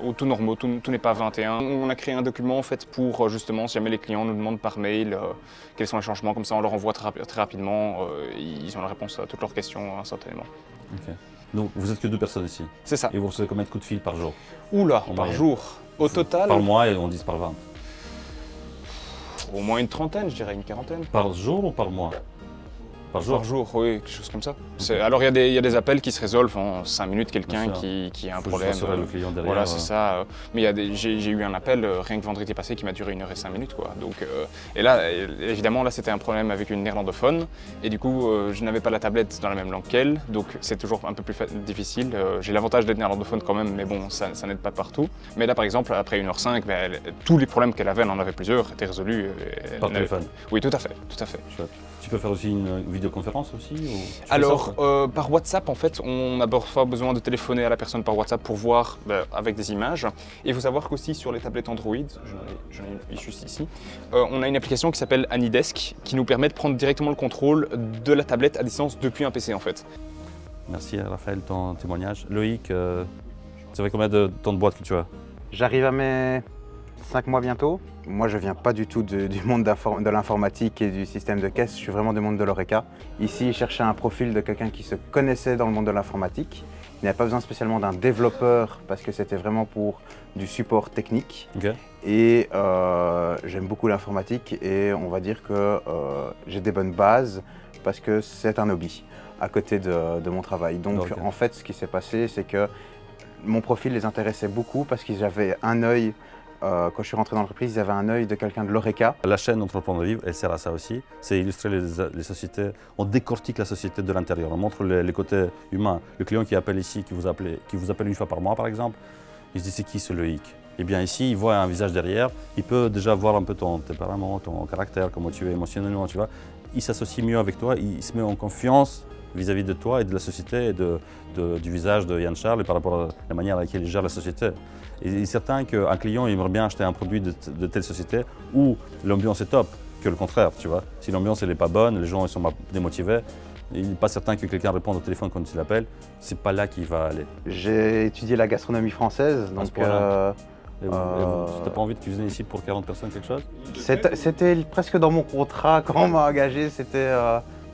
au tout normaux, tout n'est pas 21. On a créé un document en fait pour justement, si jamais les clients nous demandent par mail quels sont les changements, comme ça on leur envoie très rapidement, ils ont la réponse à toutes leurs questions instantanément. Okay. Donc vous êtes que 2 personnes ici? C'est ça. Et vous recevez combien de coups de fil par jour? Oula, par jour. Au total? Par mois et on dit par 20? Au moins une trentaine, je dirais, une quarantaine. Par jour ou par mois? Par jour? Par jour, oui, quelque chose comme ça. Alors il y a des appels qui se résolvent en 5 minutes, quelqu'un qui a un problème. Le client derrière, voilà, c'est ça. Mais j'ai eu un appel rien que vendredi passé qui m'a duré 1 h et 5 minutes. Quoi. Donc, et là, évidemment, là c'était un problème avec une néerlandophone. Et du coup, je n'avais pas la tablette dans la même langue qu'elle. Donc c'est toujours un peu plus difficile. J'ai l'avantage d'être néerlandophone quand même, mais bon, ça n'aide pas partout. Mais là, par exemple, après 1 h 5, tous les problèmes qu'elle avait, elle en avait plusieurs, étaient résolus. Par téléphone? Oui, tout à fait. Tout à fait. Chouette. Tu peux faire aussi une vidéoconférence aussi ou alors, par WhatsApp, en fait, on a parfois besoin de téléphoner à la personne par WhatsApp pour voir avec des images. Et il faut savoir qu'aussi sur les tablettes Android, j'en ai juste ici, on a une application qui s'appelle AnyDesk qui nous permet de prendre directement le contrôle de la tablette à distance depuis un PC en fait. Merci Raphaël, ton témoignage. Loïc, ça fait combien de temps de boîte que tu as? J'arrive à mes 5 mois bientôt. Moi, je ne viens pas du tout du monde de l'informatique et du système de caisse, je suis vraiment du monde de l'Horeca. Ici, je cherchais un profil de quelqu'un qui se connaissait dans le monde de l'informatique. Il n'y avait pas besoin spécialement d'un développeur parce que c'était vraiment pour du support technique. Okay. Et j'aime beaucoup l'informatique et on va dire que j'ai des bonnes bases parce que c'est un hobby à côté de mon travail. Donc en fait, ce qui s'est passé, c'est que mon profil les intéressait beaucoup parce qu'ils avaient un œil. Quand je suis rentré dans l'entreprise, ils avaient un œil de quelqu'un de l'Horeca. La chaîne Entreprendre Vivre, elle sert à ça aussi. C'est illustrer les sociétés. On décortique la société de l'intérieur. On montre les côtés humains. Le client qui appelle ici, qui vous appelle 1 fois par mois par exemple, il se dit c'est qui ce Loïc? Eh bien ici, il voit un visage derrière. Il peut déjà voir un peu ton tempérament, ton caractère, comment tu es émotionnellement, tu vois. Il s'associe mieux avec toi, il se met en confiance vis-à-vis de toi et de la société et du visage de Yann Charles et par rapport à la manière à laquelle il gère la société. Et il est certain qu'un client aimerait bien acheter un produit de telle société où l'ambiance est top que le contraire, tu vois. Si l'ambiance n'est pas bonne, les gens ils sont démotivés, il n'est pas certain que quelqu'un réponde au téléphone quand il appelle, c'est pas là qu'il va aller. J'ai étudié la gastronomie française, donc... Tu n'as pas envie de cuisiner ici pour 40 personnes, quelque chose? C'était presque dans mon contrat, quand on m'a engagé, c'était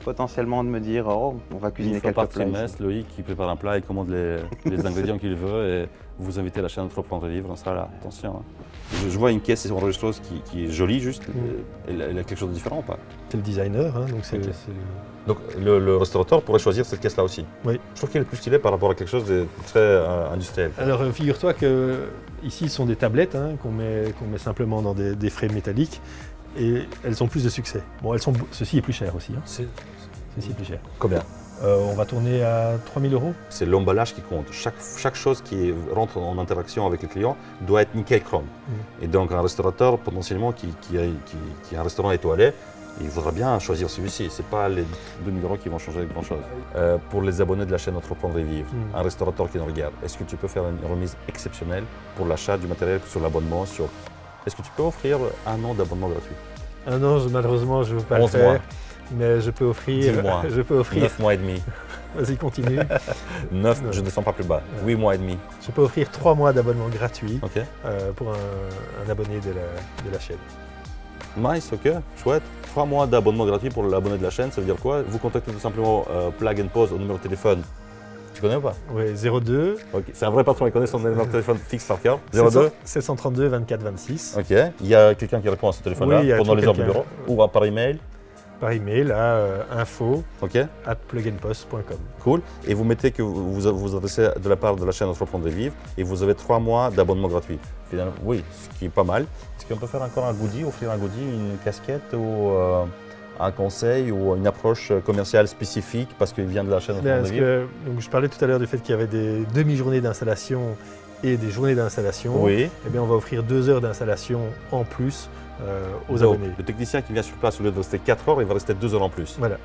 potentiellement de me dire oh, on va cuisiner quelques plats. Par trimestre, Loïc qui prépare un plat, il commande les ingrédients qu'il veut et vous invitez à la chaîne Entreprendre Vivre, on sera là, attention. Hein. Je vois une caisse enregistreuse qui est jolie juste, elle a quelque chose de différent ou pas? C'est le designer, hein, donc c'est... Okay. Donc le restaurateur pourrait choisir cette caisse-là aussi? Oui. Je trouve qu'elle est plus stylée par rapport à quelque chose de très industriel. Alors figure-toi que ici ce sont des tablettes hein, qu'on met simplement dans des frames métalliques et elles ont plus de succès. Bon, ceci est plus cher aussi. Hein. Ceci est plus cher. Combien? On va tourner à 3 000 €. C'est l'emballage qui compte. Chaque chose qui rentre en interaction avec le client doit être nickel chrome. Et donc un restaurateur potentiellement qui a un restaurant étoilé, il faudra bien choisir celui-ci. Ce n'est pas les 2 000 € qui vont changer grand-chose. Pour les abonnés de la chaîne Entreprendre et Vivre, un restaurateur qui nous regarde, est-ce que tu peux faire une remise exceptionnelle pour l'achat du matériel sur l'abonnement? Est-ce que tu peux offrir 1 an d'abonnement gratuit? 1 an, malheureusement, je ne veux pas le faire. Mois. Mais je peux offrir... 10 mois. Je peux offrir... 9 mois et demi. Vas-y, continue. 9, je ne descends pas plus bas. 8 mois et demi. Je peux offrir 3 mois d'abonnement gratuit pour un abonné de la chaîne. Nice, ok, chouette. 3 mois d'abonnement gratuit pour l'abonné de la chaîne, ça veut dire quoi? Vous contactez tout simplement Plug and Pause au numéro de téléphone. Tu connais ou pas? Oui, 02. Okay. C'est un vrai patron, il connaît son numéro de téléphone fixe par cœur. 02 732 24 26. Ok, il y a quelqu'un qui répond à ce téléphone-là pendant les heures de bureau ou par email? Par email à info@plugandpost.com. Cool. Et vous mettez que vous adressez de la part de la chaîne Entreprendre et Vivre et vous avez 3 mois d'abonnement gratuit. Finalement, oui, ce qui est pas mal. Est-ce qu'on peut faire encore un goodie, offrir un goodie, une casquette ou un conseil ou une approche commerciale spécifique parce qu'il vient de la chaîne Entreprendre. Donc je parlais tout à l'heure du fait qu'il y avait des demi-journées d'installation et des journées d'installation. Oui. Eh bien, on va offrir 2 heures d'installation en plus aux Donc, abonnés. le technicien qui vient sur place, au lieu de rester 4 heures, il va rester 2 heures en plus. Voilà.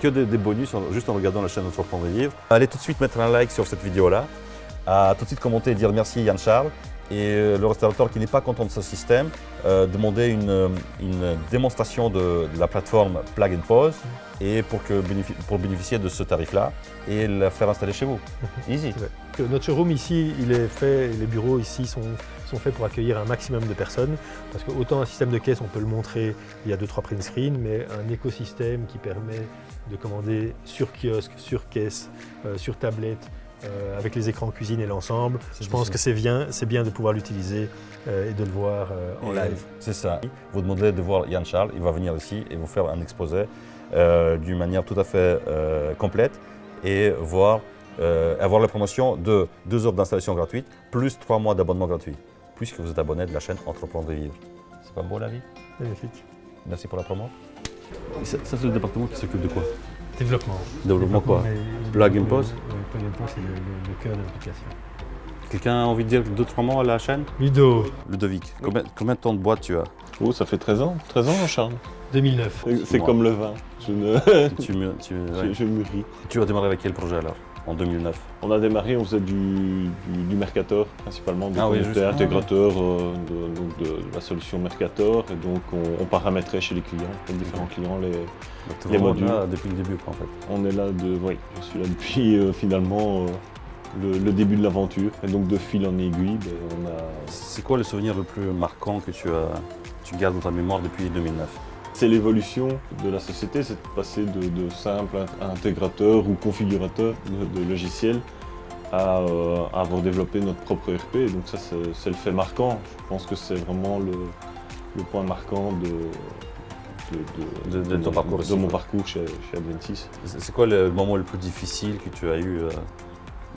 Que des bonus juste en regardant la chaîne Entreprendre et Vivre. Allez tout de suite mettre un like sur cette vidéo-là. Tout de suite commenter et dire merci Yann Charles. Et le restaurateur qui n'est pas content de ce système, demander une démonstration de la plateforme Plug and Pause et pour bénéficier de ce tarif-là et la faire installer chez vous. Easy. Notre showroom ici, il est fait, les bureaux ici sont faits pour accueillir un maximum de personnes. Parce que autant un système de caisse, on peut le montrer, il y a 2-3 print screens, mais un écosystème qui permet de commander sur kiosque, sur caisse, sur tablette, avec les écrans cuisine et l'ensemble, je pense que c'est bien de pouvoir l'utiliser et de le voir en live. C'est ça. Vous demandez de voir Yann Charles, il va venir ici et vous faire un exposé d'une manière tout à fait complète et avoir la promotion de 2 heures d'installation gratuite plus 3 mois d'abonnement gratuit, puisque vous êtes abonné de la chaîne Entreprendre et Vivre. C'est pas beau la vie? Magnifique. Merci pour la promo. Ça c'est le département qui s'occupe de quoi? Développement. Développement quoi? Plug and Pause? Plug and Pause, c'est le cœur de l'application. Quelqu'un a envie de dire 2-3 mots à la chaîne? Ludo. Ludovic, combien de temps de boîte tu as? Oh, ça fait 13 ans. 13 ans, Charles? 2009. C'est comme le vin. Je mûris. Tu as démarré avec quel projet alors, en 2009? On a démarré, on faisait du Mercator, principalement, donc on était intégrateur de la solution Mercator, et donc on paramétrait chez les clients, les différents clients, les modules. Là depuis le début quoi, en fait. On est là oui, je suis là depuis finalement le début de l'aventure, et donc de fil en aiguille, on a... C'est quoi le souvenir le plus marquant que tu gardes dans ta mémoire depuis 2009? C'est l'évolution de la société, c'est de passer de simple intégrateur ou configurateur de logiciels à avoir développé notre propre ERP. Donc ça, c'est le fait marquant. Je pense que c'est vraiment le point marquant de mon parcours chez Adventis. C'est quoi le moment le plus difficile que tu as eu,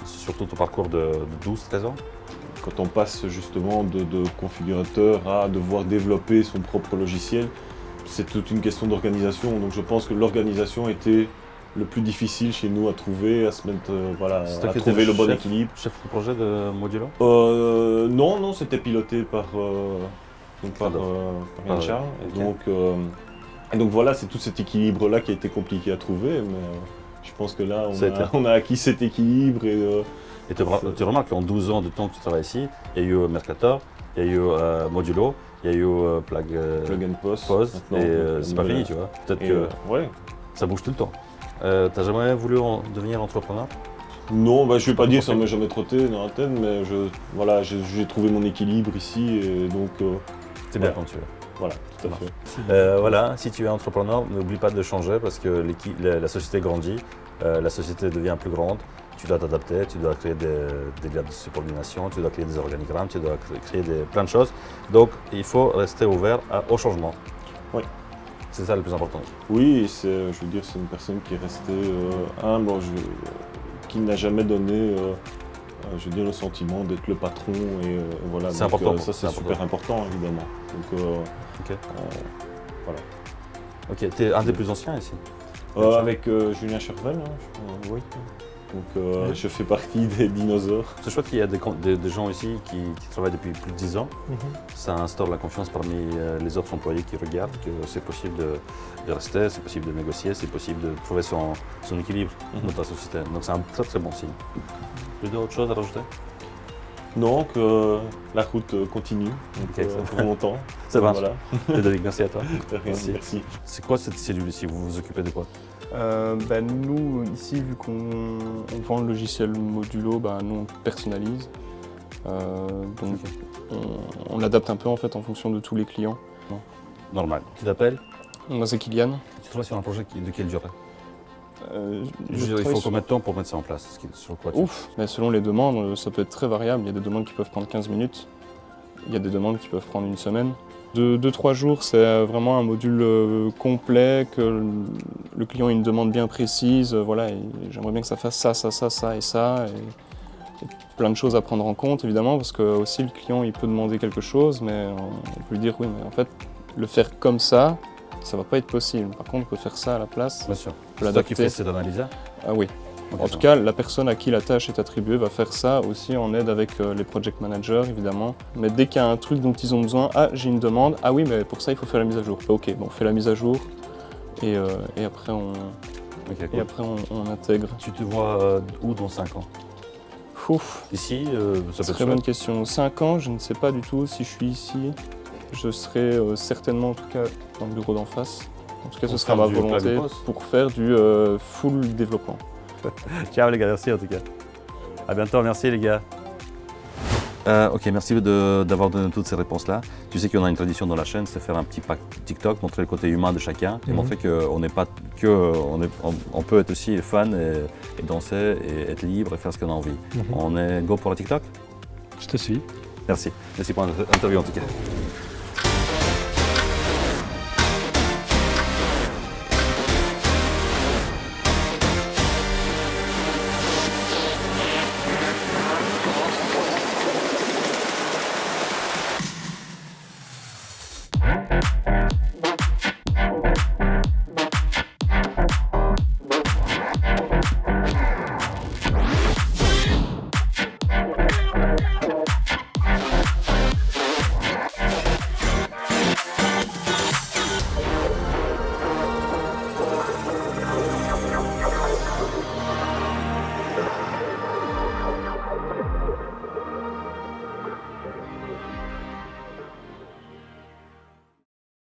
surtout ton parcours de 12-13 ans? Quand on passe justement de configurateur à devoir développer son propre logiciel, c'est toute une question d'organisation. Donc je pense que l'organisation était le plus difficile chez nous à trouver, à se mettre, à trouver le bon équilibre. Chef de projet de Modulo? Non, c'était piloté par Yann Charles. Et donc voilà, c'est tout cet équilibre-là qui a été compliqué à trouver. Mais je pense que là, on a acquis cet équilibre. Et tu remarques qu'en 12 ans de temps que tu travailles ici, il y a eu Mercator, il y a eu Modulo, il y a eu Plug and Pause, et c'est pas fini, tu vois. Peut-être que ça bouge tout le temps. T'as jamais voulu devenir entrepreneur? Non, je ne vais pas dire que ça ne m'a jamais trotté dans la tête, mais j'ai trouvé mon équilibre ici, et donc... c'est bien quand tu veux. Voilà, tout à fait. Voilà, si tu es entrepreneur, n'oublie pas de changer parce que la société grandit, la société devient plus grande. Tu dois t'adapter, tu dois créer des liens de subordination, tu dois créer des organigrammes, tu dois créer plein de choses. Donc il faut rester ouvert au changement. Oui. C'est ça le plus important. Oui, je veux dire, c'est une personne qui est restée humble, qui n'a jamais donné je veux dire, le sentiment d'être le patron. Voilà. C'est important. Ça, c'est super important, évidemment. Donc, voilà. Ok, tu es un des plus anciens ici? Avec Julien Chervel, oui. Donc je fais partie des dinosaures. C'est chouette qu'il y a des gens ici qui travaillent depuis plus de 10 ans. Ça instaure la confiance parmi les autres employés qui regardent que c'est possible de rester, c'est possible de négocier, c'est possible de trouver son équilibre dans ta société. Donc c'est un très très bon signe. Tu as autre chose à rajouter? Non, que la route continue pour longtemps. Ça marche. Voilà. Ludovic, merci à toi. Merci. C'est quoi cette cellule ici? Vous vous occupez de quoi? Nous, ici, vu qu'on vend le logiciel Modulo, nous on personnalise. Donc on l'adapte un peu en fait en fonction de tous les clients. Normal. Tu t'appelles? Moi c'est Kylian. Tu travailles sur un projet de quelle durée? Il faut combien de temps pour mettre ça en place? Sur quoi selon les demandes, ça peut être très variable. Il y a des demandes qui peuvent prendre 15 minutes. Il y a des demandes qui peuvent prendre une semaine. 2-3 jours, c'est vraiment un module complet, que le client a une demande bien précise. Voilà, j'aimerais bien que ça fasse ça, ça, ça, ça et ça. Et plein de choses à prendre en compte, évidemment, parce que aussi le client il peut demander quelque chose, mais on peut lui dire oui, mais en fait, le faire comme ça, ça va pas être possible. Par contre, on peut faire ça à la place. Bien sûr. On peut C'est toi qui l'adapter. fais cette analyse-là? Ah oui. En tout cas, la personne à qui la tâche est attribuée va faire ça aussi en aide avec les project managers, évidemment. Mais dès qu'il y a un truc dont ils ont besoin, ah, j'ai une demande, ah oui, mais pour ça, il faut faire la mise à jour. Ok, bon, on fait la mise à jour et après, on intègre. Tu te vois où dans 5 ans? Ouf. Ici, ça peut être Très bonne question. 5 ans, je ne sais pas du tout si je suis ici. Je serai certainement, en tout cas, dans le bureau d'en face. En tout cas, ce sera ma volonté pour faire du full développement. Ciao les gars, merci en tout cas. À bientôt, merci les gars. Ok, merci d'avoir donné toutes ces réponses-là. Tu sais qu'on a une tradition dans la chaîne, c'est faire un petit pack TikTok, montrer le côté humain de chacun et montrer qu'on n'est pas que, on peut être aussi fan et danser et être libre et faire ce qu'on a envie. On est go pour la TikTok? Je te suis. Merci pour l'interview en tout cas.